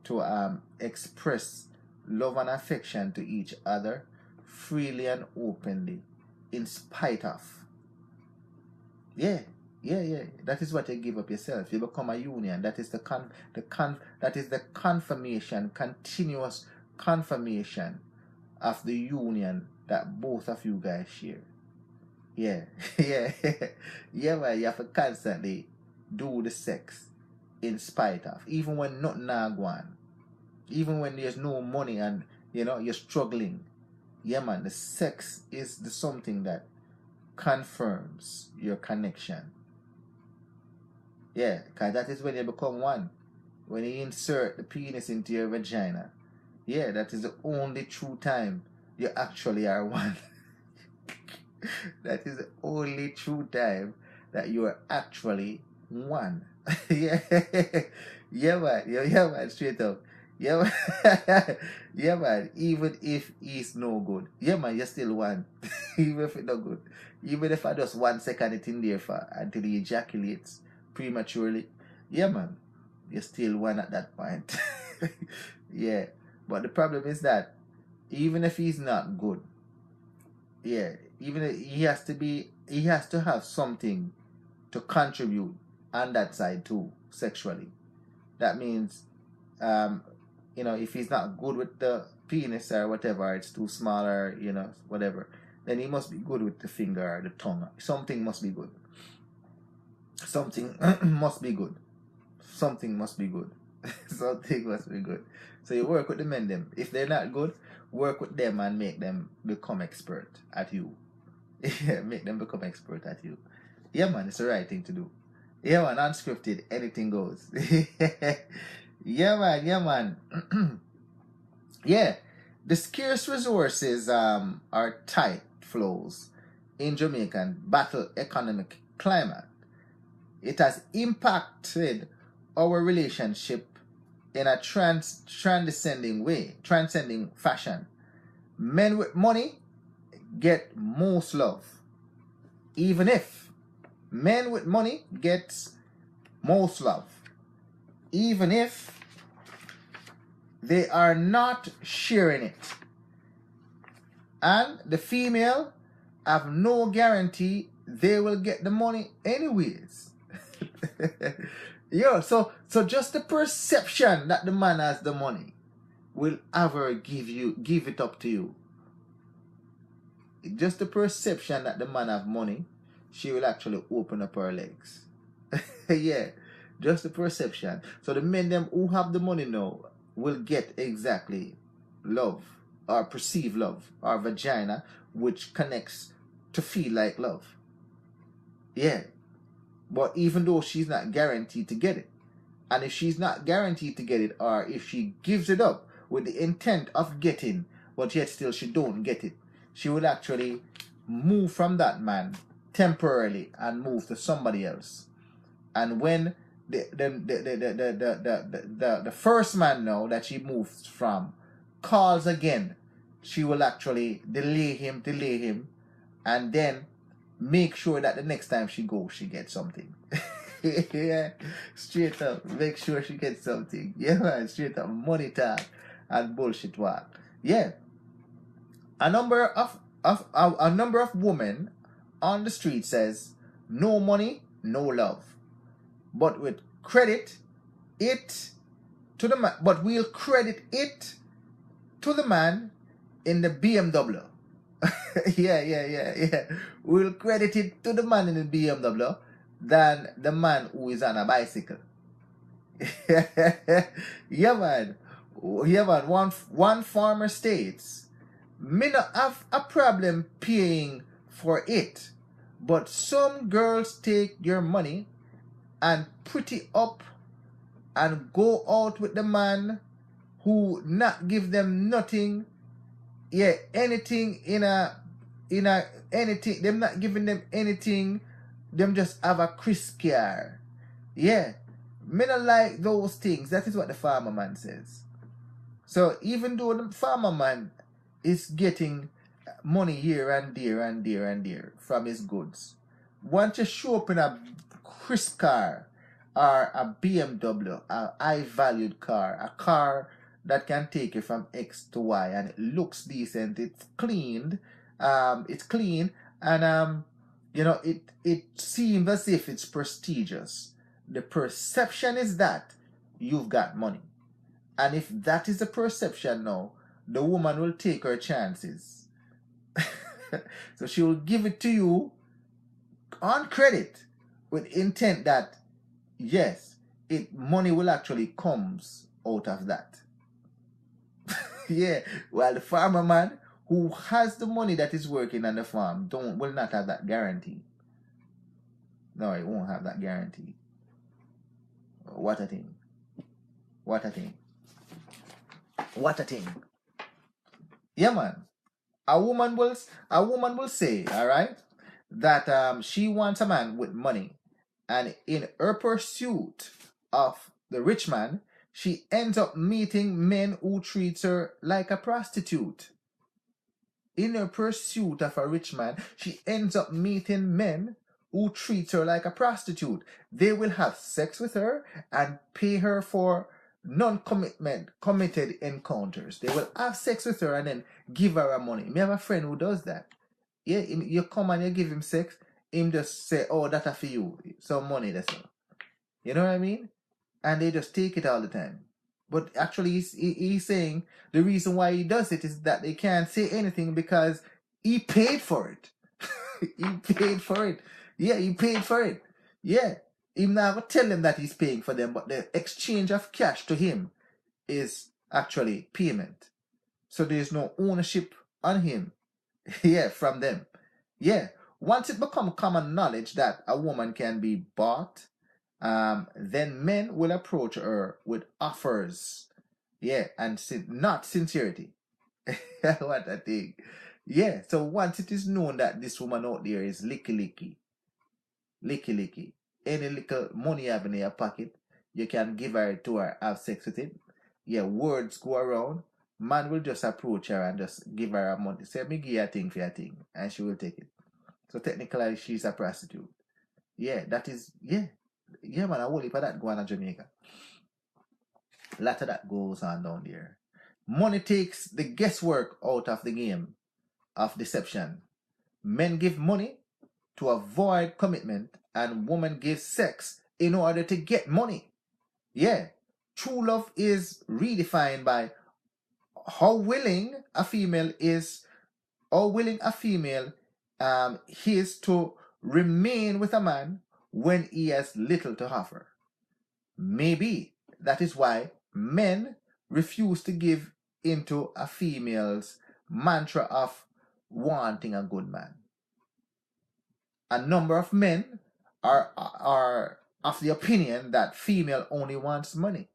to express love and affection to each other freely and openly, in spite of. Yeah. That is what you give up yourself. You become a union. That is the confirmation, continuous confirmation of the union that both of you guys share. Yeah. Yeah, man. You have to constantly do the sex in spite of, even when nothing go on, even when there's no money and you're struggling. Yeah, man. The sex is the something that confirms your connection. Yeah, because that is when you become one. When you insert the penis into your vagina, Yeah, that is the only true time you actually are one. That is the only true time that you are actually one. Yeah, yeah, man. Yeah, man. Straight up. Yeah, man. Yeah, man. Even if he's no good, yeah, man, you're still one. Even if it's not good, even if I just 1 second it in there for until he ejaculates prematurely, yeah, man, you're still one at that point. Yeah, but the problem is that even if he's not good, yeah, even if he has to have something to contribute on that side too, sexually. That means, um, if he's not good with the penis or whatever, it's too small or, whatever, then he must be good with the finger or the tongue. Something must be good. Something must be good. Something must be good. Something must be good. So you work with the men them. If they're not good, work with them and make them become expert at you. Yeah, make them become expert at you. Yeah, man, it's the right thing to do. Yeah, man, unscripted, anything goes. Yeah, man, yeah, man. Yeah, the scarce resources are tight flows in Jamaican battle economic climate. It has impacted our relationship in a transcending fashion. Men with money get most love, even if men with money gets most love, even if they are not sharing it. And the female have no guarantee they will get the money anyways. Yo, so just the perception that the man has the money will ever give it up to you. Just the perception that the man have money, she will actually open up her legs. Yeah, just the perception. So the men them who have the money now will get exactly love or perceive love or vagina, which connects to feel like love. Yeah, but even though she's not guaranteed to get it, and if she's not guaranteed to get it, or if she gives it up with the intent of getting, but yet still she don't get it, she will actually move from that man temporarily and move to somebody else. And when the first man now that she moves from calls again, she will actually delay him, and then make sure that the next time she goes, she gets something. Yeah, straight up, make sure she gets something. Yeah, man, straight up, money talk and bullshit talk. Yeah, a number of women on the street says, no money, no love. But with credit it to the man, but we'll credit it to the man in the BMW. Yeah. We'll credit it to the man in the BMW than the man who is on a bicycle. Yeah, man. Yeah, man. One farmer states, me not have a problem paying for it, but some girls take your money and put it up and go out with the man who not give them nothing. Yeah, anything anything. Them not giving them anything. Them just have a crisp car. Yeah, me not like those things. That is what the farmer man says. So even though the farmer man is getting money here and there from his goods, once you show up in a crisp car or a BMW, a high valued car, a car that can take you from X to Y, and it looks decent, it's clean, and it seems as if it's prestigious. The perception is that you've got money. And if that is the perception now, the woman will take her chances. So she will give it to you on credit with intent that, yes, money will actually comes out of that. Yeah, well, the farmer man who has the money that is working on the farm will not have that guarantee. No, it won't have that guarantee. What a thing. What a thing. Yeah, man. A woman will say, all right, that she wants a man with money, and in her pursuit of the rich man, she ends up meeting men who treats her like a prostitute. In her pursuit of a rich man, she ends up meeting men who treat her like a prostitute. They will have sex with her and pay her for committed encounters. They will have sex with her and then give her money. Me have a friend who does that. Yeah, you come and you give him sex, him just say, oh, that's for you. Some money, that's all. You know what I mean? And they just take it all the time. But actually, he's saying the reason why he does it is that they can't say anything because he paid for it. He paid for it. Yeah, he paid for it. Yeah. He never tell them that he's paying for them, but the exchange of cash to him is actually payment. So there's no ownership on him. Yeah, from them. Yeah. Once it becomes common knowledge that a woman can be bought, then men will approach her with offers. Yeah, and not sincerity. What a thing. Yeah, so once it is known that this woman out there is licky, any little money you have in your pocket, you can give her to her, have sex with it. Yeah, words go around. Man will just approach her and just give her a money. Say, me give you a thing for your thing, and she will take it. So technically, she's a prostitute. Yeah, that is, yeah. Yeah, man, a whole heap of that going on Jamaica. A lot of that goes on down there. Money takes the guesswork out of the game of deception. Men give money to avoid commitment, and women give sex in order to get money. Yeah, true love is redefined by how willing a female is to remain with a man when he has little to offer. Maybe that is why men refuse to give into a female's mantra of wanting a good man. A number of men are of the opinion that female only wants money.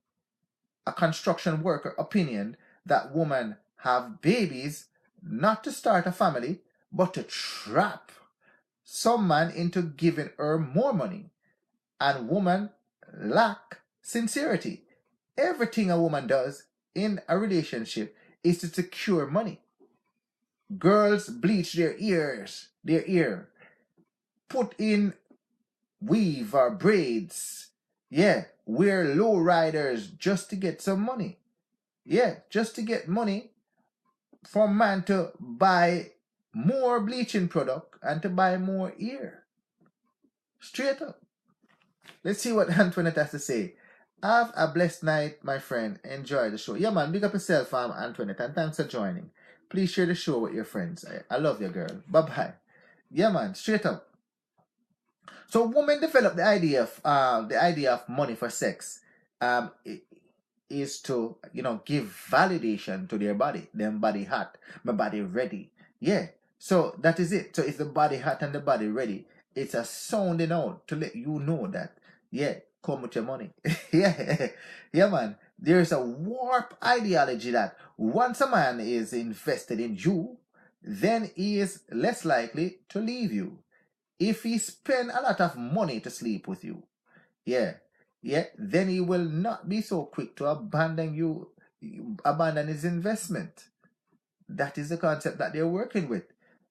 A construction worker opinion that women have babies not to start a family, but to trap some man into giving her more money. And women lack sincerity. Everything a woman does in a relationship is to secure money. Girls bleach their ear, put in weave or braids. Yeah, wear low riders just to get some money. Yeah, just to get money for man to buy more bleaching product and to buy more ear. Straight up. Let's see what Antoinette has to say. Have a blessed night, my friend. Enjoy the show. Yeah, man, big up yourself, Antoinette, and thanks for joining. Please share the show with your friends. I love you, girl. Bye-bye. Yeah, man, straight up. So women develop the idea of money for sex. Is to give validation to their body. Them body hot, my body ready. Yeah. So that is it. So if the body hot and the body ready, it's a sounding out to let you know that come with your money. Yeah. Yeah, man. There's a warped ideology that once a man is invested in you, then he is less likely to leave you. If he spend a lot of money to sleep with you, then he will not be so quick to abandon his investment. That is the concept that they're working with.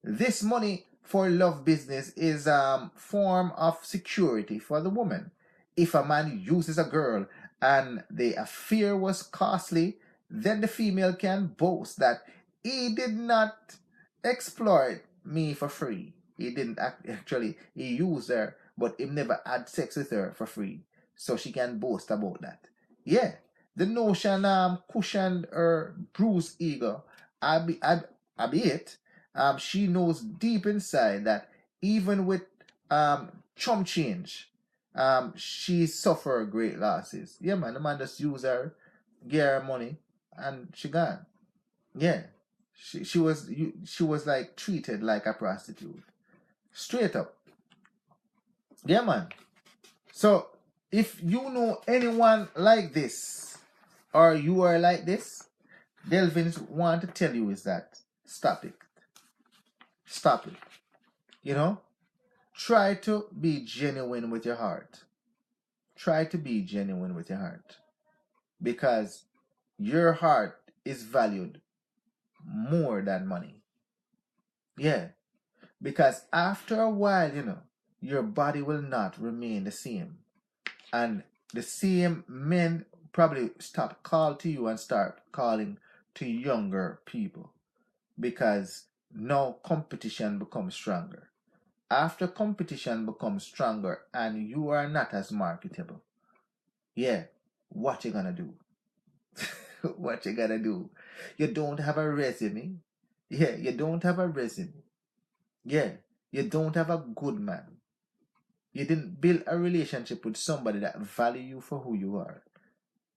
This money for love business is a form of security for the woman. If a man uses a girl and the affair was costly, then the female can boast that he did not exploit me for free. He didn't actually, he used her, but he never had sex with her for free. So she can boast about that. Yeah. The notion cushioned her bruised ego, albeit she knows deep inside that even with chum change, she suffer great losses. Yeah, man, the man just use her, get her money, and she gone. Yeah. She was like treated like a prostitute. Straight up. Yeah, man. So if you know anyone like this, or you are like this, Delvin want to tell you is that stop it. Stop it. You know? Try to be genuine with your heart. Try to be genuine with your heart. Because your heart is valued more than money. Yeah. Because after a while, your body will not remain the same. And the same men probably stop call to you and start calling to younger people. Because now competition becomes stronger. After competition becomes stronger and you are not as marketable, yeah, what you gonna do? What you gonna do? You don't have a resume. Yeah, you don't have a resume. Yeah, you don't have a good man. You didn't build a relationship with somebody that value you for who you are.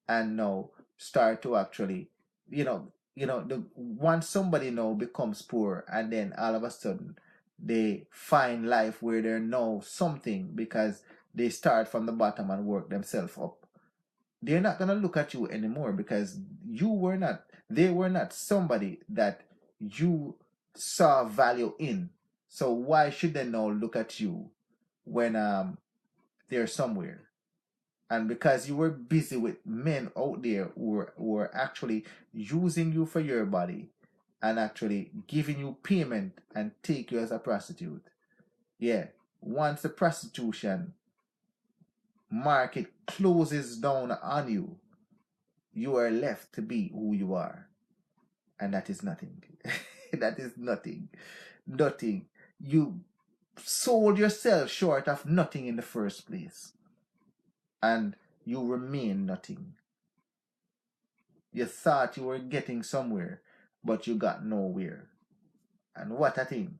And now start to actually, the once somebody now becomes poor and then all of a sudden they find life where they're now something because they start from the bottom and work themselves up. They're not gonna look at you anymore because they were not somebody that you saw value in. So why should they now look at you when they're somewhere? And because you were busy with men out there who were actually using you for your body and actually giving you payment and take you as a prostitute. Yeah. Once the prostitution market closes down on you, you are left to be who you are. And that is nothing. That is nothing. Nothing. You sold yourself short of nothing in the first place. And you remain nothing. You thought you were getting somewhere, but you got nowhere. And what a thing.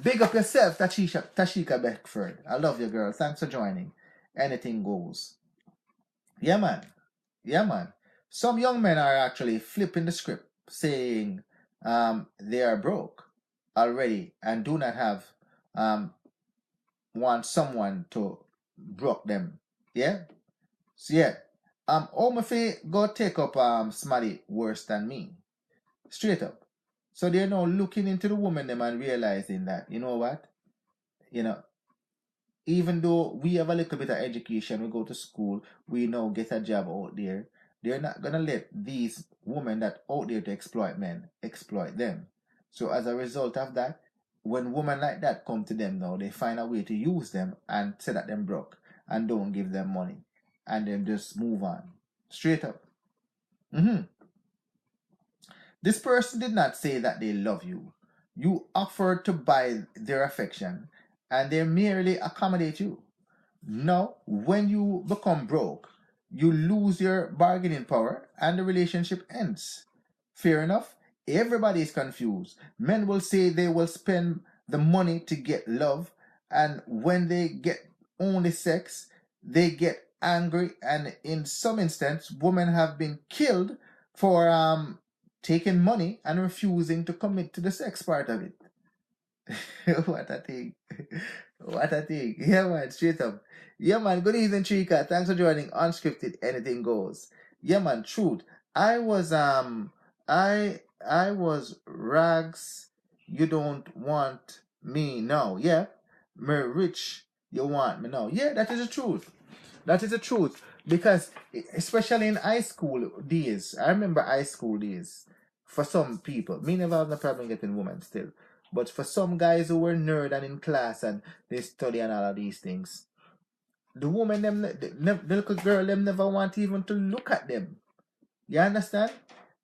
Big up yourself, Tashika Beckford. I love you, girl. Thanks for joining. Anything goes. Yeah, man. Yeah, man. Some young men are actually flipping the script, saying they are broke already and do not have want someone to broke them. Yeah? So yeah. Omafe go take up somebody worse than me. Straight up. So they're now looking into the woman them and realizing that, you know what? You know, even though we have a little bit of education, we go to school, we now get a job out there, they're not gonna let these women that out there to exploit men exploit them. So as a result of that, when women like that come to them now, they find a way to use them and say that them broke and don't give them money and then just move on. Straight up. This person did not say that they love you. You offered to buy their affection and they merely accommodate you. Now, when you become broke, you lose your bargaining power and the relationship ends. Fair enough. Everybody is confused. Men will say they will spend the money to get love, and when they get only sex, they get angry, and in some instance, women have been killed for taking money and refusing to commit to the sex part of it. What a thing. What a thing. Yeah, man, straight up. Yeah, man, good evening, Chika. Thanks for joining Unscripted. Anything goes. Yeah, man, truth. I was rags. You don't want me now. Yeah. Me rich. You want me now. Yeah, that is the truth. That is the truth. Because especially in high school days, I remember high school days. For some people, me never have no problem getting women still. But for some guys who were nerd and in class and they study and all of these things, the woman them, the little girl them never want even to look at them. You understand?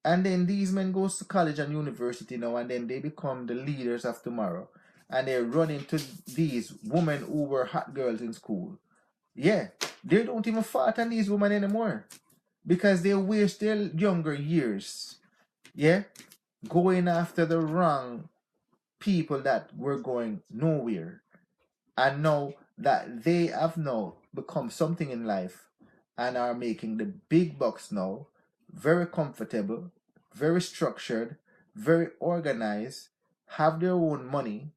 And then these men goes to college and university now, and then they become the leaders of tomorrow, and they run into these women who were hot girls in school. Yeah, they don't even fight on these women anymore because they waste their younger years. Yeah, going after the wrong people that were going nowhere. And now that they have now become something in life and are making the big bucks now, very comfortable, very structured, very organized, have their own money,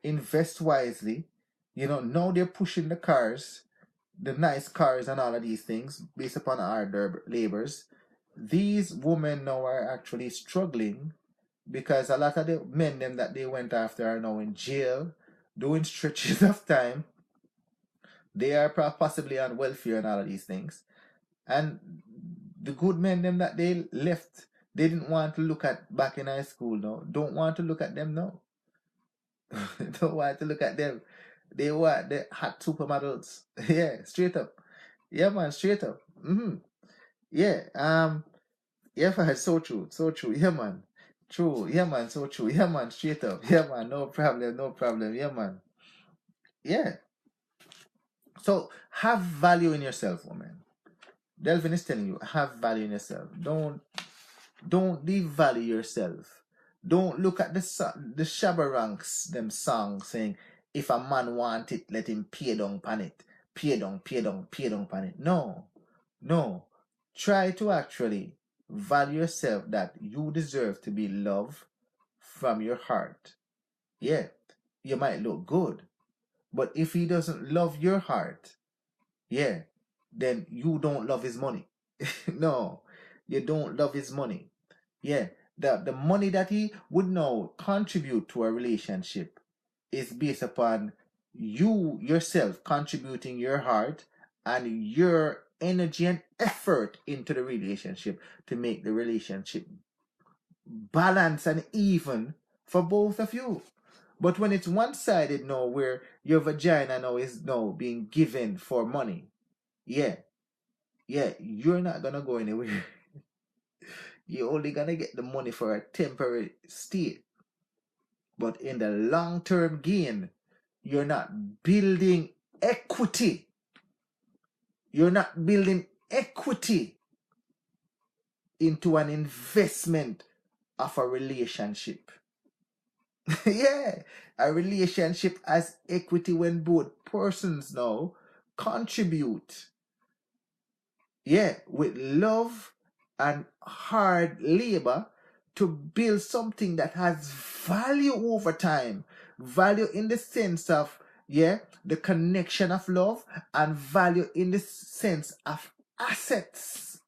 invest wisely. Now they're pushing the cars, the nice cars and all of these things based upon hard labors. these women now are actually struggling because a lot of the men them that they went after are now in jail, doing stretches of time. They are possibly on welfare and all of these things. And the good men them that they left, they didn't want to look at back in high school now. Don't want to look at them now. Don't want to look at them. They want the hot supermodels. Yeah, straight up. Yeah, man, straight up. Yeah. Yeah, man, so true. So true. Yeah, man. True. Yeah, man, so true. Yeah, man, straight up. Yeah, man, no problem, no problem. Yeah, man. Yeah. So have value in yourself, woman. Delvin is telling you, have value in yourself. Don't devalue yourself. Don't look at the Shabaranks them song saying, if a man want it, let him pay down pan it. Pay down, pay down, pay down pan it. No. No. Try to actually value yourself that you deserve to be loved from your heart. Yeah. You might look good. But if he doesn't love your heart, yeah, then you don't love his money. No, you don't love his money. Yeah, the money that he would now contribute to a relationship is based upon you yourself contributing your heart and your energy and effort into the relationship to make the relationship balanced and even for both of you. But when it's one-sided now, where your vagina now is now being given for money, yeah, you're not gonna go anywhere. You're only gonna get the money for a temporary state. But in the long-term gain, you're not building equity. You're not building equity into an investment of a relationship. Yeah, a relationship has equity when both persons now contribute. Yeah, with love and hard labor to build something that has value over time. Value in the sense of, yeah, the connection of love, and value in the sense of assets.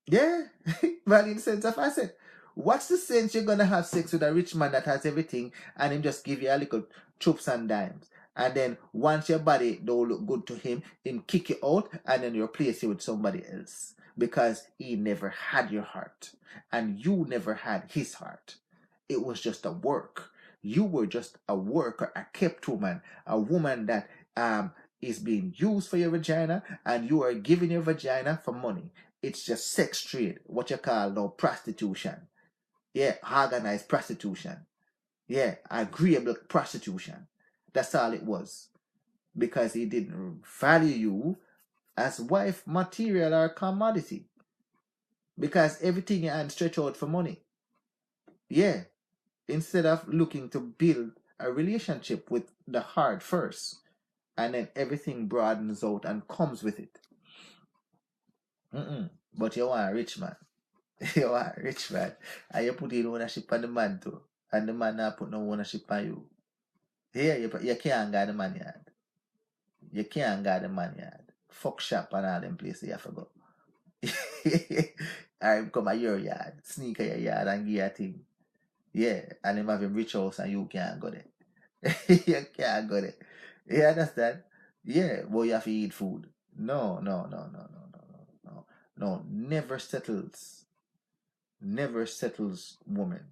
Yeah, value in the sense of asset. What's the sense you're gonna have sex with a rich man that has everything and him just give you a little chops and dimes? And then once your body don't look good to him, him kick you out and then replace you with somebody else. Because he never had your heart. And you never had his heart. It was just a work. You were just a worker, a kept woman, a woman that is being used for your vagina, and you are giving your vagina for money. It's just sex trade, what you call now prostitution. Yeah, organized prostitution. Yeah, agreeable prostitution. That's all it was. Because he didn't value you as wife material or commodity. Because everything you had stretch out for money. Yeah. Instead of looking to build a relationship with the heart first. And then everything broadens out and comes with it. But you want a rich man. You are rich man. And you put in ownership on the man too. And the man not put no ownership on you. Yeah, you can't guide the man yard. You can't guide the man yard. Fuck shop and all them places you have to go. Or him come at your yard, sneak at your yard and give you a thing. Yeah, and him have him rich house and you can't go there. You can't go there. You understand? Yeah, but you have to eat food. No. No, never settles. Never settles woman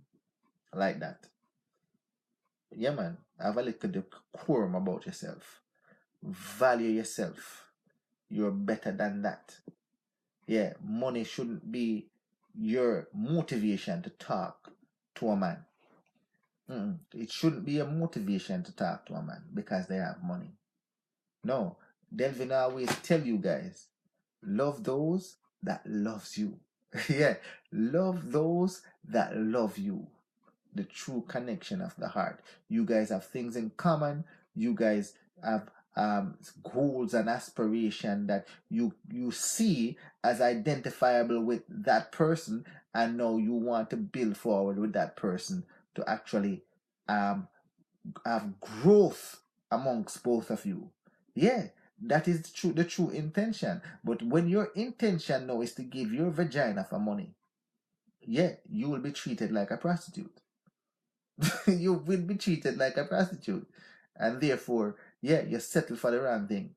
like that. Yeah, man. Have a little decorum about yourself. Value yourself. You're better than that. Yeah, money shouldn't be your motivation to talk to a man. It shouldn't be a motivation to talk to a man because they have money. No, Delvin always tell you guys, love those that loves you. Yeah, love those that love you. The true connection of the heart. You guys have things in common. You guys have goals and aspiration that you see as identifiable with that person, and now you want to build forward with that person to actually have growth amongst both of you. Yeah, That is the true intention. But when your intention now is to give your vagina for money, yeah, you will be treated like a prostitute. You will be treated like a prostitute. And therefore, yeah, you settle for the wrong thing.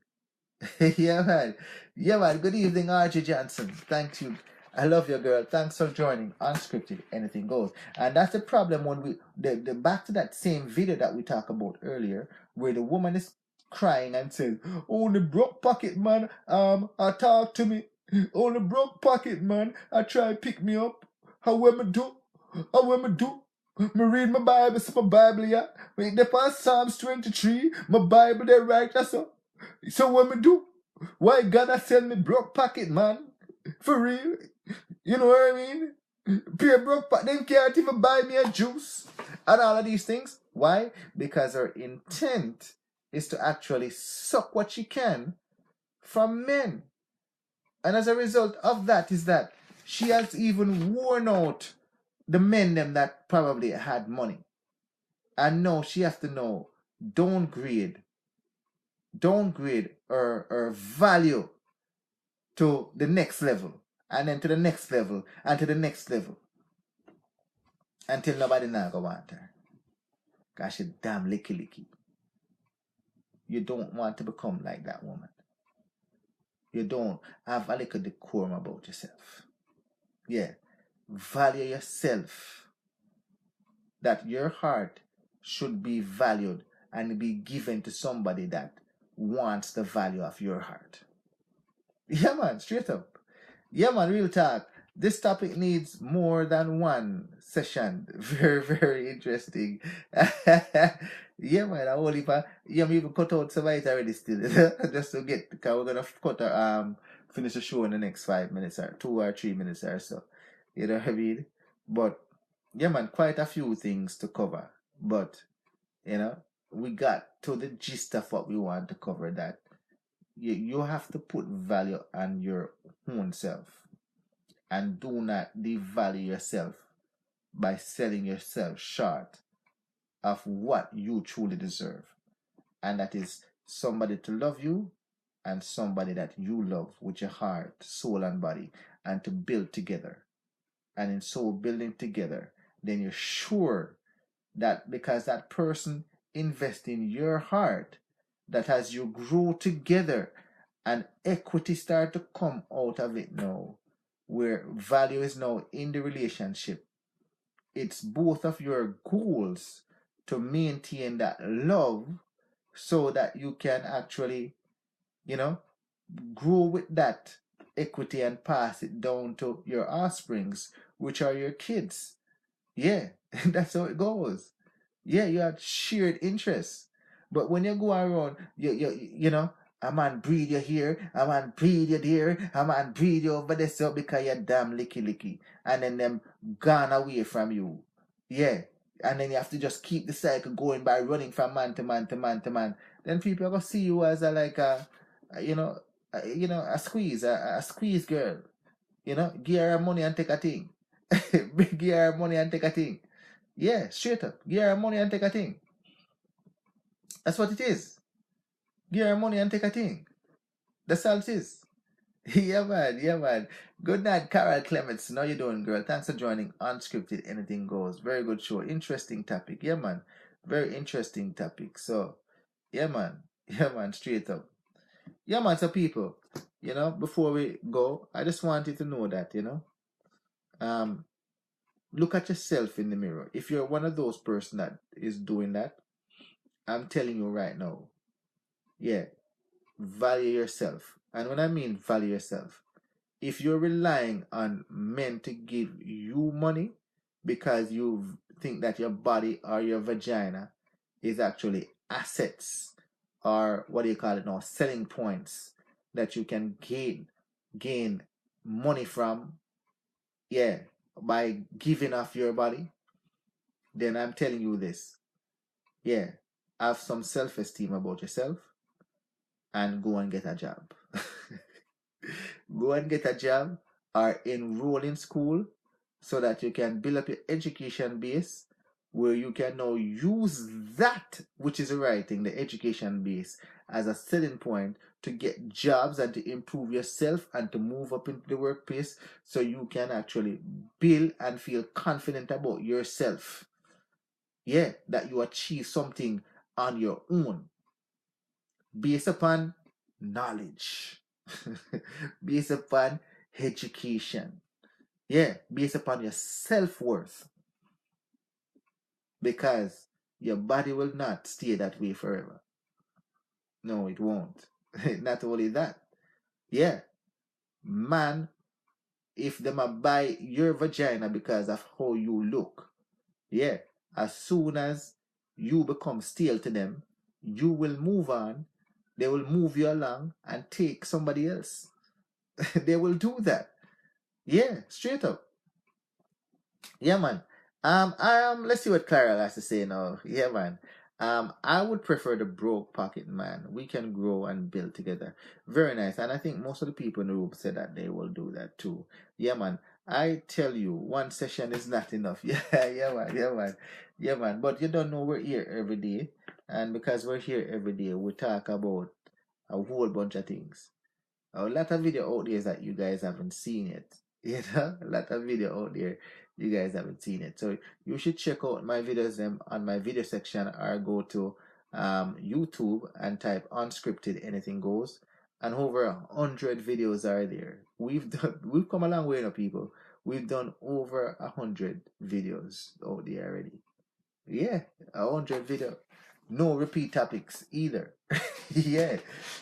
Yeah, man. Yeah, man. Good evening, Archie Johnson. Thank you. I love you, girl. Thanks for joining. Unscripted, anything goes. And that's the problem when the back to that same video that we talked about earlier, where the woman is crying and says, "Only broke pocket man, talk to me. Only broke pocket man, I try pick me up. How am I do? How am I do? Me read my Bible, so my Bible, yeah. Me the past Psalms 23, my Bible they right, so what me do? Why gotta send me broke pocket, man? For real? You know what I mean? Pay broke pocket, them can't even buy me a juice. And all of these things. Why? Because her intent is to actually suck what she can from men. And as a result of that is that she has even worn out the men them that probably had money. And now she has to know, downgrade her value to the next level, and then to the next level, and to the next level, until nobody now go want her. Cause she damn licky. You don't want to become like that woman. You don't have a little decorum about yourself. Yeah. Value yourself. That your heart should be valued and be given to somebody that wants the value of your heart. Yeah, man, straight up. Yeah, man, real talk. This topic needs more than one session. Very, very interesting. Yeah, man, I only yeah, me even cut out some of it already still. Just to get, because we're gonna finish the show in the next 5 minutes or 2 or 3 minutes or so. You know what I mean? But yeah, man, quite a few things to cover. But you know, we got to the gist of what we want to cover, that you have to put value on your own self, and do not devalue yourself by selling yourself short of what you truly deserve. And that is somebody to love you, and somebody that you love with your heart, soul, and body, and to build together. And in so building together, then you're sure that because that person invests in your heart, that as you grow together and equity start to come out of it now, where value is now in the relationship, it's both of your goals to maintain that love, so that you can actually, grow with that equity and pass it down to your offsprings, which are your kids. Yeah, that's how it goes. Yeah, you have shared interests. But when you go around, a man breed you here, a man breed you there, a man breed you over there, so because you're damn licky. And then them gone away from you. Yeah. And then you have to just keep the cycle going by running from man to man to man to man. Then people are going to see you as a squeeze, a squeeze girl. Give her money and take a thing. Give her money and take a thing. Yeah, straight up. Give her money and take a thing. That's what it is. Give her money and take a thing. That's all it is. Yeah, man. Good night, Carol Clements. How you doing, girl? Thanks for joining Unscripted, Anything Goes. Very good show. Interesting topic. Yeah, man. Very interesting topic. So, yeah, man. Yeah, man. Straight up. Yeah, man. So, people, before we go, I just want you to know that, look at yourself in the mirror. If you're one of those person that is doing that, I'm telling you right now, yeah, value yourself. And when I mean value yourself, if you're relying on men to give you money because you think that your body or your vagina is actually assets, or what do you call it now, selling points that you can gain money from, yeah, by giving off your body, then I'm telling you this, yeah, have some self-esteem about yourself and go and get a job. Go and get a job or enroll in school, so that you can build up your education base, where you can now use that which is writing, the education base, as a selling point to get jobs and to improve yourself and to move up into the workplace so you can actually build and feel confident about yourself. Yeah, that you achieve something on your own based upon knowledge, based upon education. Yeah, based upon your self worth. Because your body will not stay that way forever. No, it won't. Not only that. Yeah, man, if them a buy your vagina because of how you look, yeah, as soon as you become stale to them, you will move on. They will move you along and take somebody else. They will do that. Yeah, straight up. Yeah, man. Let's see what Clara has to say now. Yeah, man. I would prefer the broke pocket man. We can grow and build together. Very nice. And I think most of the people in the room said that they will do that too. Yeah, man. I tell you, one session is not enough. Yeah, yeah, man. Yeah, man. Yeah, man. But you don't know we're here every day. And because we're here every day, we talk about a whole bunch of things. A lot of video out there that you guys haven't seen it. You know, a lot of video out there you guys haven't seen it. So you should check out my videos them on my video section or go to YouTube and type unscripted anything goes. And over 100 videos are there. We've come a long way now, people. We've done over 100 videos out there already. Yeah, 100 video. No repeat topics either. Yeah.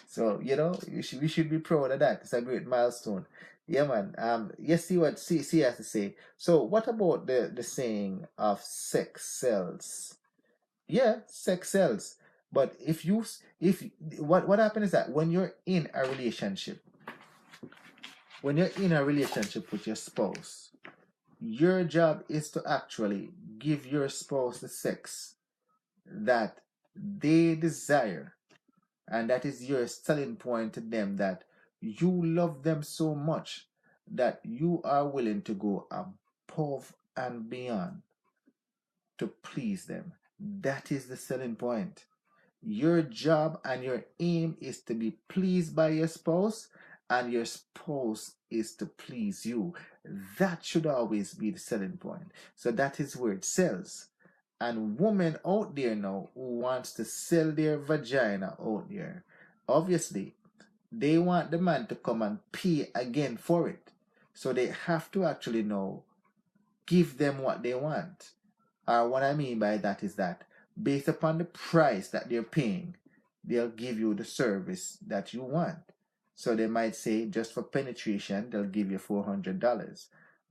So, we should be proud of that. It's a great milestone. Yeah, man. Yes, see what C has to say. So what about the saying of sex sells? Yeah, sex sells. But if what happens is that when you're in a relationship with your spouse, your job is to actually give your spouse the sex that they desire, and that is your selling point to them, that you love them so much that you are willing to go above and beyond to please them. That is the selling point. Your job and your aim is to be pleased by your spouse, and your spouse is to please you. That should always be the selling point. So that is where it sells. And women out there now who wants to sell their vagina out there, obviously, they want the man to come and pay again for it. So they have to actually now give them what they want. What I mean by that is that based upon the price that they're paying, they'll give you the service that you want. So they might say just for penetration, they'll give you $400.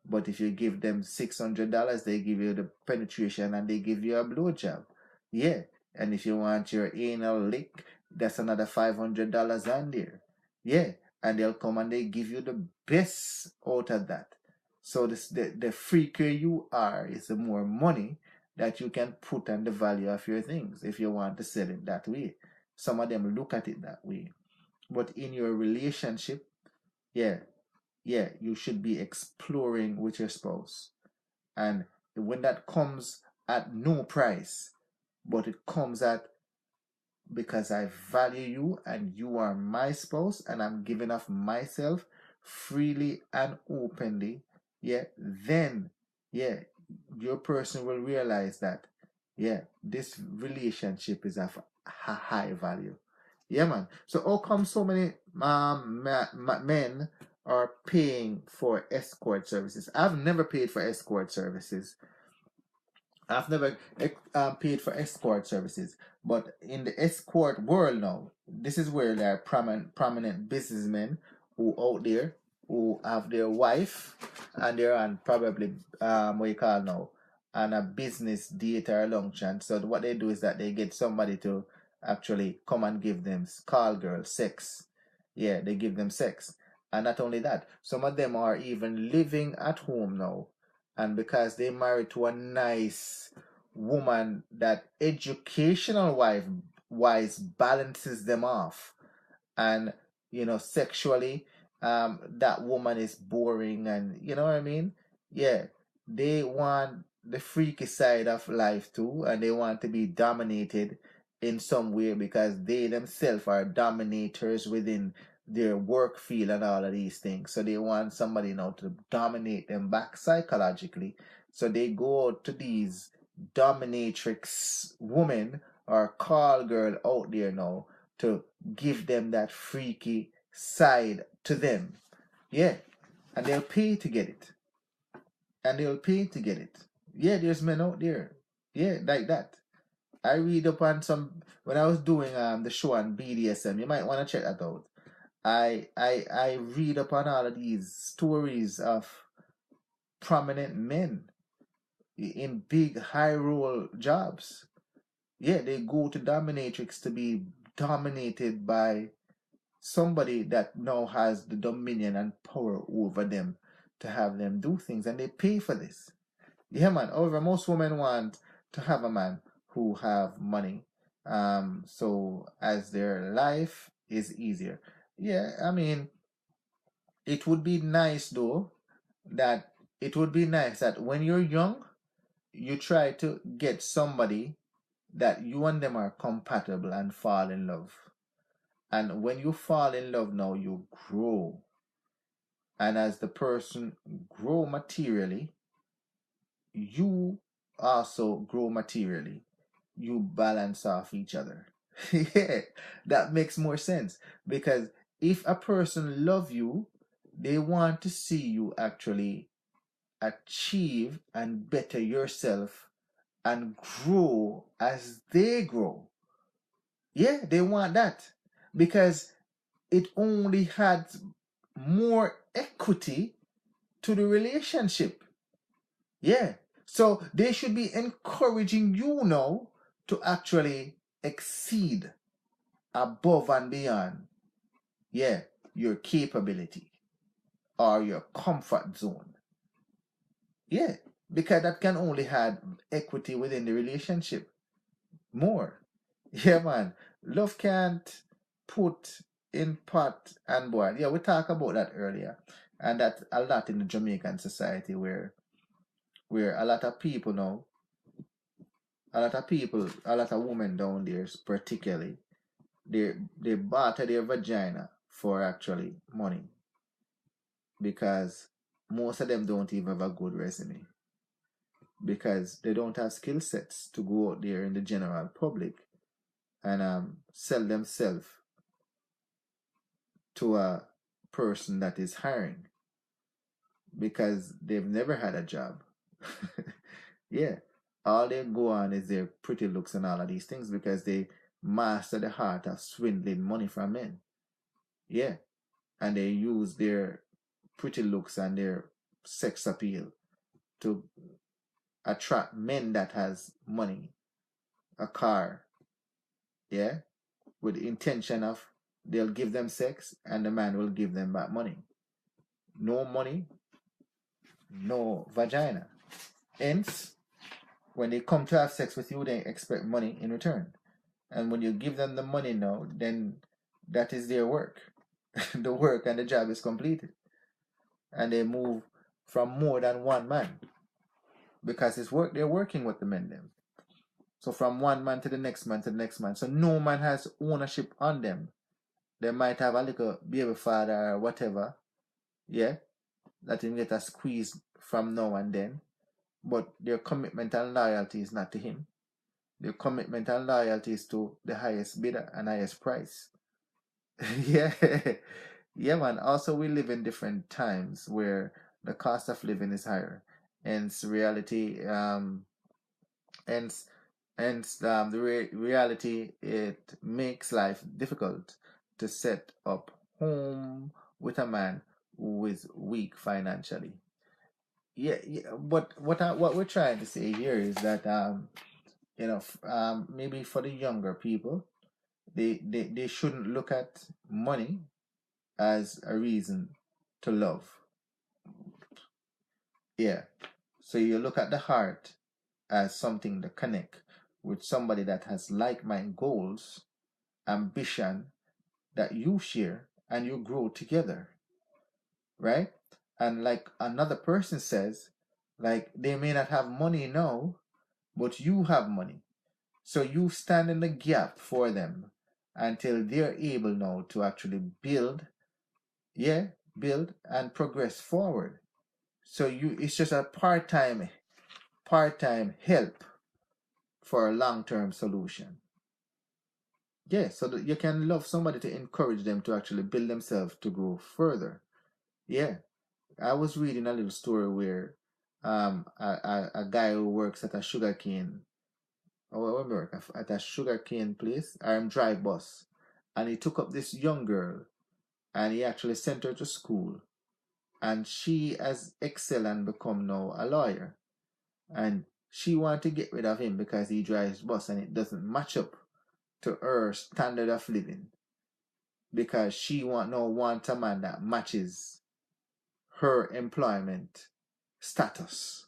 But if you give them $600, they give you the penetration and they give you a blowjob. Yeah. And if you want your anal lick, that's another $500 on there. Yeah. And they'll come and they give you the best out of that. So the freakier you are is the more money that you can put on the value of your things if you want to sell it that way. Some of them look at it that way. But in your relationship, yeah, you should be exploring with your spouse. And when that comes at no price, but it comes at because I value you and you are my spouse and I'm giving of myself freely and openly, yeah, then, yeah, your person will realize that, yeah, this relationship is of a high value. Yeah, man. So how come so many men are paying for escort services? I've never paid for escort services. I've never paid for escort services, but in the escort world now, this is where there are prominent businessmen who out there who have their wife and they're on probably what you call now on a business date or luncheon. So what they do is that they get somebody to actually come and give them call girl sex. Yeah, they give them sex, and not only that, some of them are even living at home now, and because they married to a nice woman that educational wise balances them off, and sexually that woman is boring, and you know what I mean. Yeah, they want the freaky side of life too, and they want to be dominated in some way because they themselves are dominators within their work field and all of these things. So they want somebody now to dominate them back psychologically. So they go out to these dominatrix women or call girl out there now to give them that freaky side to them. Yeah. And they'll pay to get it. And they'll pay to get it. Yeah, there's men out there. Yeah, like that. I read up on some when I was doing the show on BDSM. You might want to check that out. I read up on all of these stories of prominent men in big high role jobs. Yeah, they go to dominatrix to be dominated by somebody that now has the dominion and power over them to have them do things, and they pay for this. Yeah, man. However, most women want to have a man who have money, so as their life is easier. Yeah, I mean, it would be nice though that it would be nice that when you're young, you try to get somebody that you and them are compatible and fall in love. And when you fall in love now, you grow. And as the person grow materially, you also grow materially. You balance off each other. Yeah, that makes more sense. Because if a person love you, they want to see you actually achieve and better yourself and grow as they grow. Yeah, they want that. Because it only adds more equity to the relationship. Yeah. So they should be encouraging you now to actually exceed above and beyond, yeah, your capability or your comfort zone. Yeah. Because that can only have equity within the relationship more. Yeah, man. Love can't put in pot and boil. Yeah, we talked about that earlier. And that's a lot in the Jamaican society where a lot of people now, a lot of people, a lot of women down there particularly, they barter their vagina for actually money because most of them don't even have a good resume because they don't have skill sets to go out there in the general public and sell themselves to a person that is hiring because they've never had a job. Yeah, all they go on is their pretty looks and all of these things because they master the art of swindling money from men. Yeah, and they use their pretty looks and their sex appeal to attract men that has money, a car, yeah, with the intention of they'll give them sex and the man will give them back money. No money, no vagina. Hence, when they come to have sex with you, they expect money in return. And when you give them the money now, then that is their work. The work and the job is completed. And they move from more than one man. Because it's work they're working with the men then. So from one man to the next man to the next man. So no man has ownership on them. They might have a little baby father or whatever. Yeah. That him get a squeeze from now and then. But their commitment and loyalty is not to him. Their commitment and loyalty is to the highest bidder and highest price. Yeah. Yeah, man. Also, we live in different times where the cost of living is higher. Hence, reality, hence, the reality, it makes life difficult to set up home with a man who is weak financially. Yeah, yeah. But what we're trying to say here is that maybe for the younger people, they shouldn't look at money as a reason to love. Yeah. So you look at the heart as something to connect with somebody that has like-minded goals, ambition that you share, and you grow together, right? And like another person says, like they may not have money now, but you have money. So you stand in the gap for them until they're able now to actually build, build and progress forward. So it's just a part-time help for a long-term solution. Yeah, so that you can love somebody to encourage them to actually build themselves to grow further. Yeah, I was reading a little story where a guy who works at a sugarcane, or work at a sugarcane place, or drive bus, and he took up this young girl and he actually sent her to school, and she has excelled and become now a lawyer, and she wanted to get rid of him because he drives bus and it doesn't match up to her standard of living, because she want a man that matches her employment status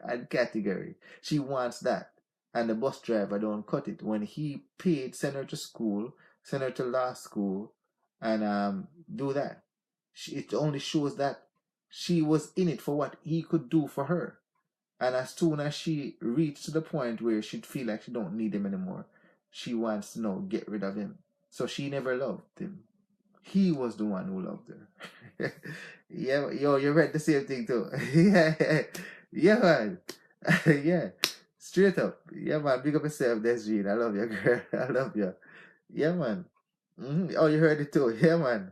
and category. She wants that. And the bus driver don't cut it. When he paid, send her to school, send her to law school, and do that. It only shows that she was in it for what he could do for her. And as soon as she reached to the point where she'd feel like she don't need him anymore, she wants to get rid of him. So she never loved him. He was the one who loved her. Yeah, yo, you read the same thing too. Yeah, yeah, man. Yeah, straight up. Yeah, man. Big up yourself, Desiree. I love you, girl. I love you. Yeah, man. Oh, you heard it too. Yeah, man.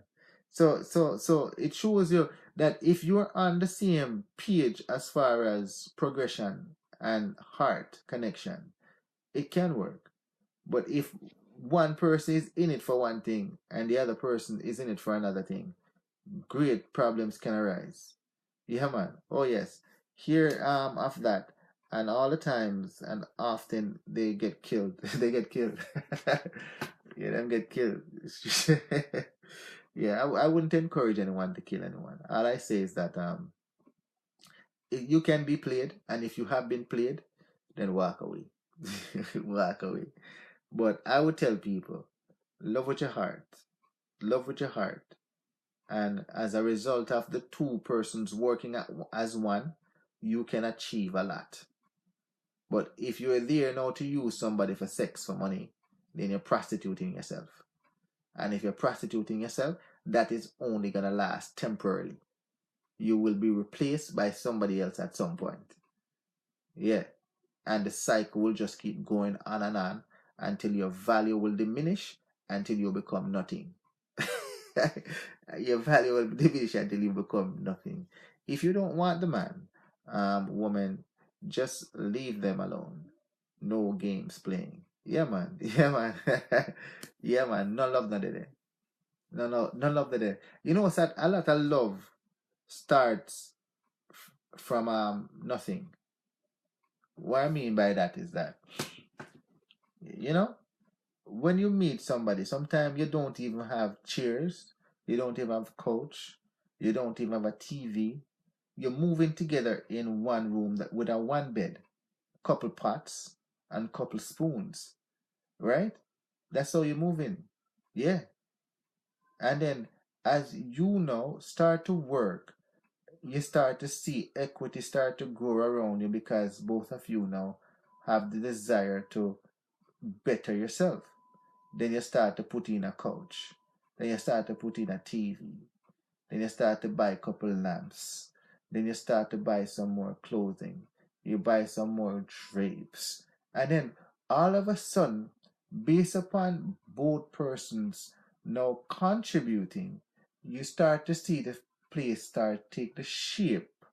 So it shows you that if you're on the same page as far as progression and heart connection, it can work. But if one person is in it for one thing and the other person is in it for another thing, great problems can arise. Yeah, man. Oh, yes. Here, after that, and all the times and often they get killed. They get killed. Yeah, them get killed. Yeah, I wouldn't encourage anyone to kill anyone. All I say is that you can be played, and if you have been played, then walk away. Walk away. But I would tell people, love with your heart. Love with your heart. And as a result of the two persons working as one, you can achieve a lot. But if you're there now to use somebody for sex, for money, then you're prostituting yourself. And if you're prostituting yourself, that is only going to last temporarily. You will be replaced by somebody else at some point. Yeah. And the cycle will just keep going on and on until your value will diminish, until you become nothing. Your value will diminish until you become nothing. If you don't want the man, woman, just leave them alone. No games playing. Yeah, man. Yeah, man. Yeah, man. No love, not there. No love, not there. You know what's that? A lot of love starts from nothing. What I mean by that is that, you know, when you meet somebody, sometimes you don't even have chairs, you don't even have couch, you don't even have a TV. You're moving together in one room with a one bed, couple pots, and couple spoons, right? That's how you're moving. Yeah. And then as you know, start to work, you start to see equity start to grow around you because both of you now have the desire to better yourself. Then you start to put in a couch. Then you start to put in a TV. Then you start to buy a couple lamps. Then you start to buy some more clothing. You buy some more drapes. And then all of a sudden, based upon both persons now contributing, you start to see the place start to take the shape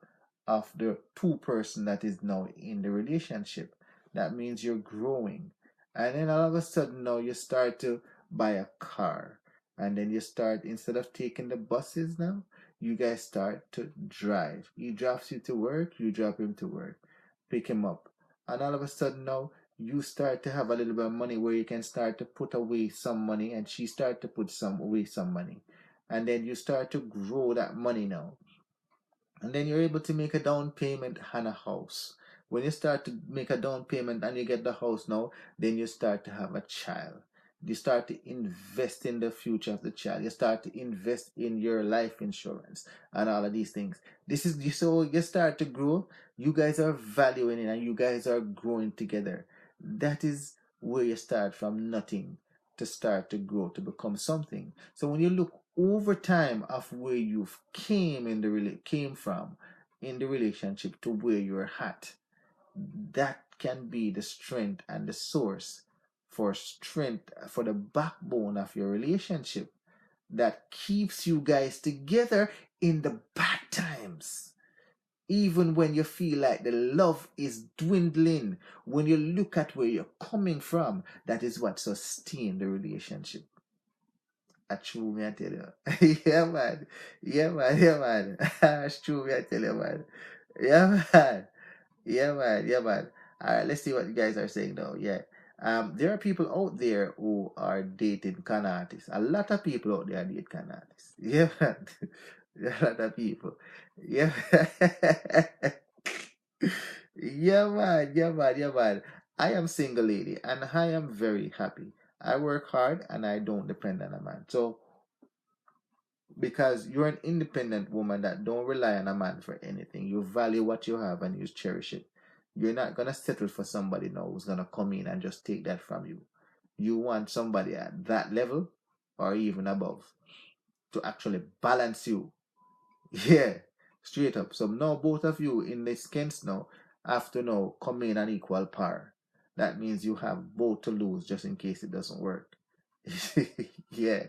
of the two person that is now in the relationship. That means you're growing. And then all of a sudden now you start to buy a car. And then you start, instead of taking the buses now, you guys start to drive. He drops you to work, you drop him to work. Pick him up. And all of a sudden now you start to have a little bit of money where you can start to put away some money, and she start to put away some money. And then you start to grow that money now. And then you're able to make a down payment on a house. When you start to make a down payment and you get the house now, then you start to have a child. You start to invest in the future of the child. You start to invest in your life insurance and all of these things. This is so you start to grow. You guys are valuing it and you guys are growing together. That is where you start from nothing to start to grow to become something. So when you look over time of where you've came from in the relationship to where you're at, that can be the strength and the source for strength for the backbone of your relationship that keeps you guys together in the bad times. Even when you feel like the love is dwindling, when you look at where you're coming from, that is what sustains the relationship. That's true, me I tell you. Yeah, man. Yeah, man. Yeah, man. That's true, me I tell you, man. Yeah, man. Yeah, man. Yeah, man. All right, let's see what you guys are saying now. Yeah. There are people out there who are dating con artists. A lot of people out there date con artists. Yeah, man. There are a lot of people. Yeah. Yeah, man. Yeah, man. Yeah, man. I am single lady and I am very happy. I work hard and I don't depend on a man. So because you're an independent woman that don't rely on a man for anything. You value what you have and you cherish it. You're not gonna settle for somebody now who's gonna come in and just take that from you. You want somebody at that level or even above to actually balance you. Yeah, straight up. So now both of you in this case now have to now come in an equal par. That means you have both to lose just in case it doesn't work. Yeah.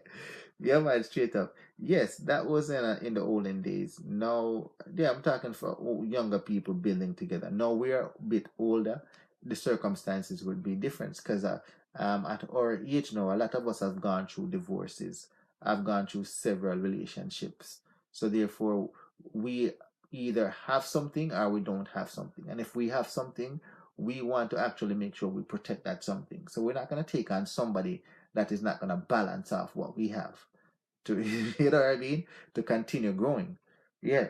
Yeah, man, straight up. Yes, that was in the olden days. Now, yeah, I'm talking for younger people building together. Now we're a bit older. The circumstances would be different because at our age now, a lot of us have gone through divorces. I've gone through several relationships. So therefore, we either have something or we don't have something. And if we have something, we want to actually make sure we protect that something. So we're not going to take on somebody that is not going to balance off what we have to you know what I mean, to continue growing. Yeah.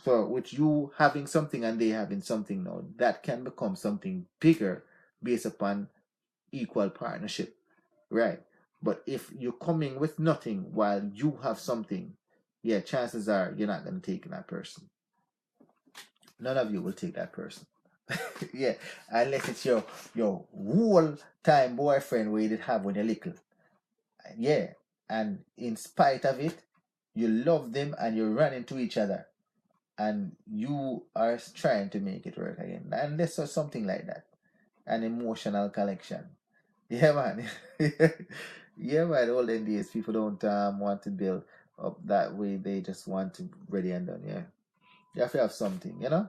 So with you having something and they having something now, that can become something bigger based upon equal partnership. Right. But if you're coming with nothing while you have something, yeah, chances are you're not gonna take that person. None of you will take that person. Yeah. Unless it's your whole time boyfriend where you did have when you're little. Yeah. And in spite of it, you love them and you run into each other and you are trying to make it work again. And there's something like that. An emotional connection. Yeah, man. Yeah, man. Olden days, people don't want to build up that way. They just want to ready and done. Yeah. You have to have something, you know?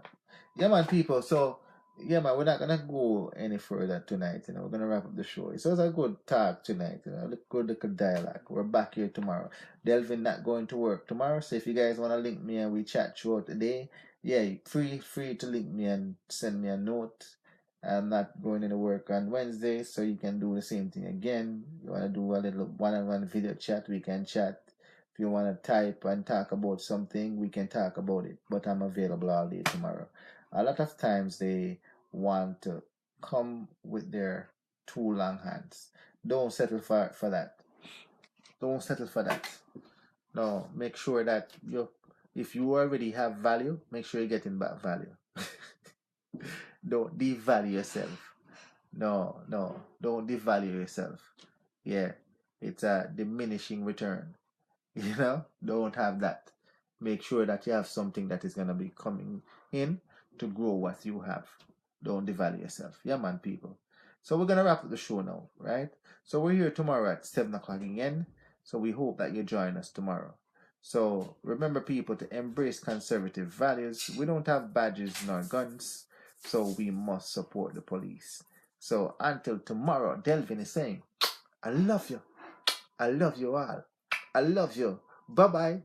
Yeah, man, people. So, yeah, man, we're not going to go any further tonight. We're going to wrap up the show. So it's a good talk tonight. Good little dialogue. We're back here tomorrow. Delvin not going to work tomorrow. So if you guys want to link me and we chat throughout the day, yeah, free to link me and send me a note. I'm not going into work on Wednesday, so you can do the same thing again. You want to do a little one-on-one video chat, we can chat. If you want to type and talk about something, we can talk about it. But I'm available all day tomorrow. A lot of times they want to come with their two long hands. Don't settle for that. Don't settle for that. No, make sure that if you already have value, make sure you're getting back value. Don't devalue yourself. No, don't devalue yourself. Yeah, it's a diminishing return. Don't have that. Make sure that you have something that is going to be coming in to grow what you have. Don't devalue yourself. Yeah, man, people. So we're going to wrap up the show now, right? So we're here tomorrow at 7 o'clock again. So we hope that you join us tomorrow. So remember, people, to embrace conservative values. We don't have badges nor guns, so we must support the police. So until tomorrow, Delvin is saying, I love you. I love you all. I love you. Bye-bye.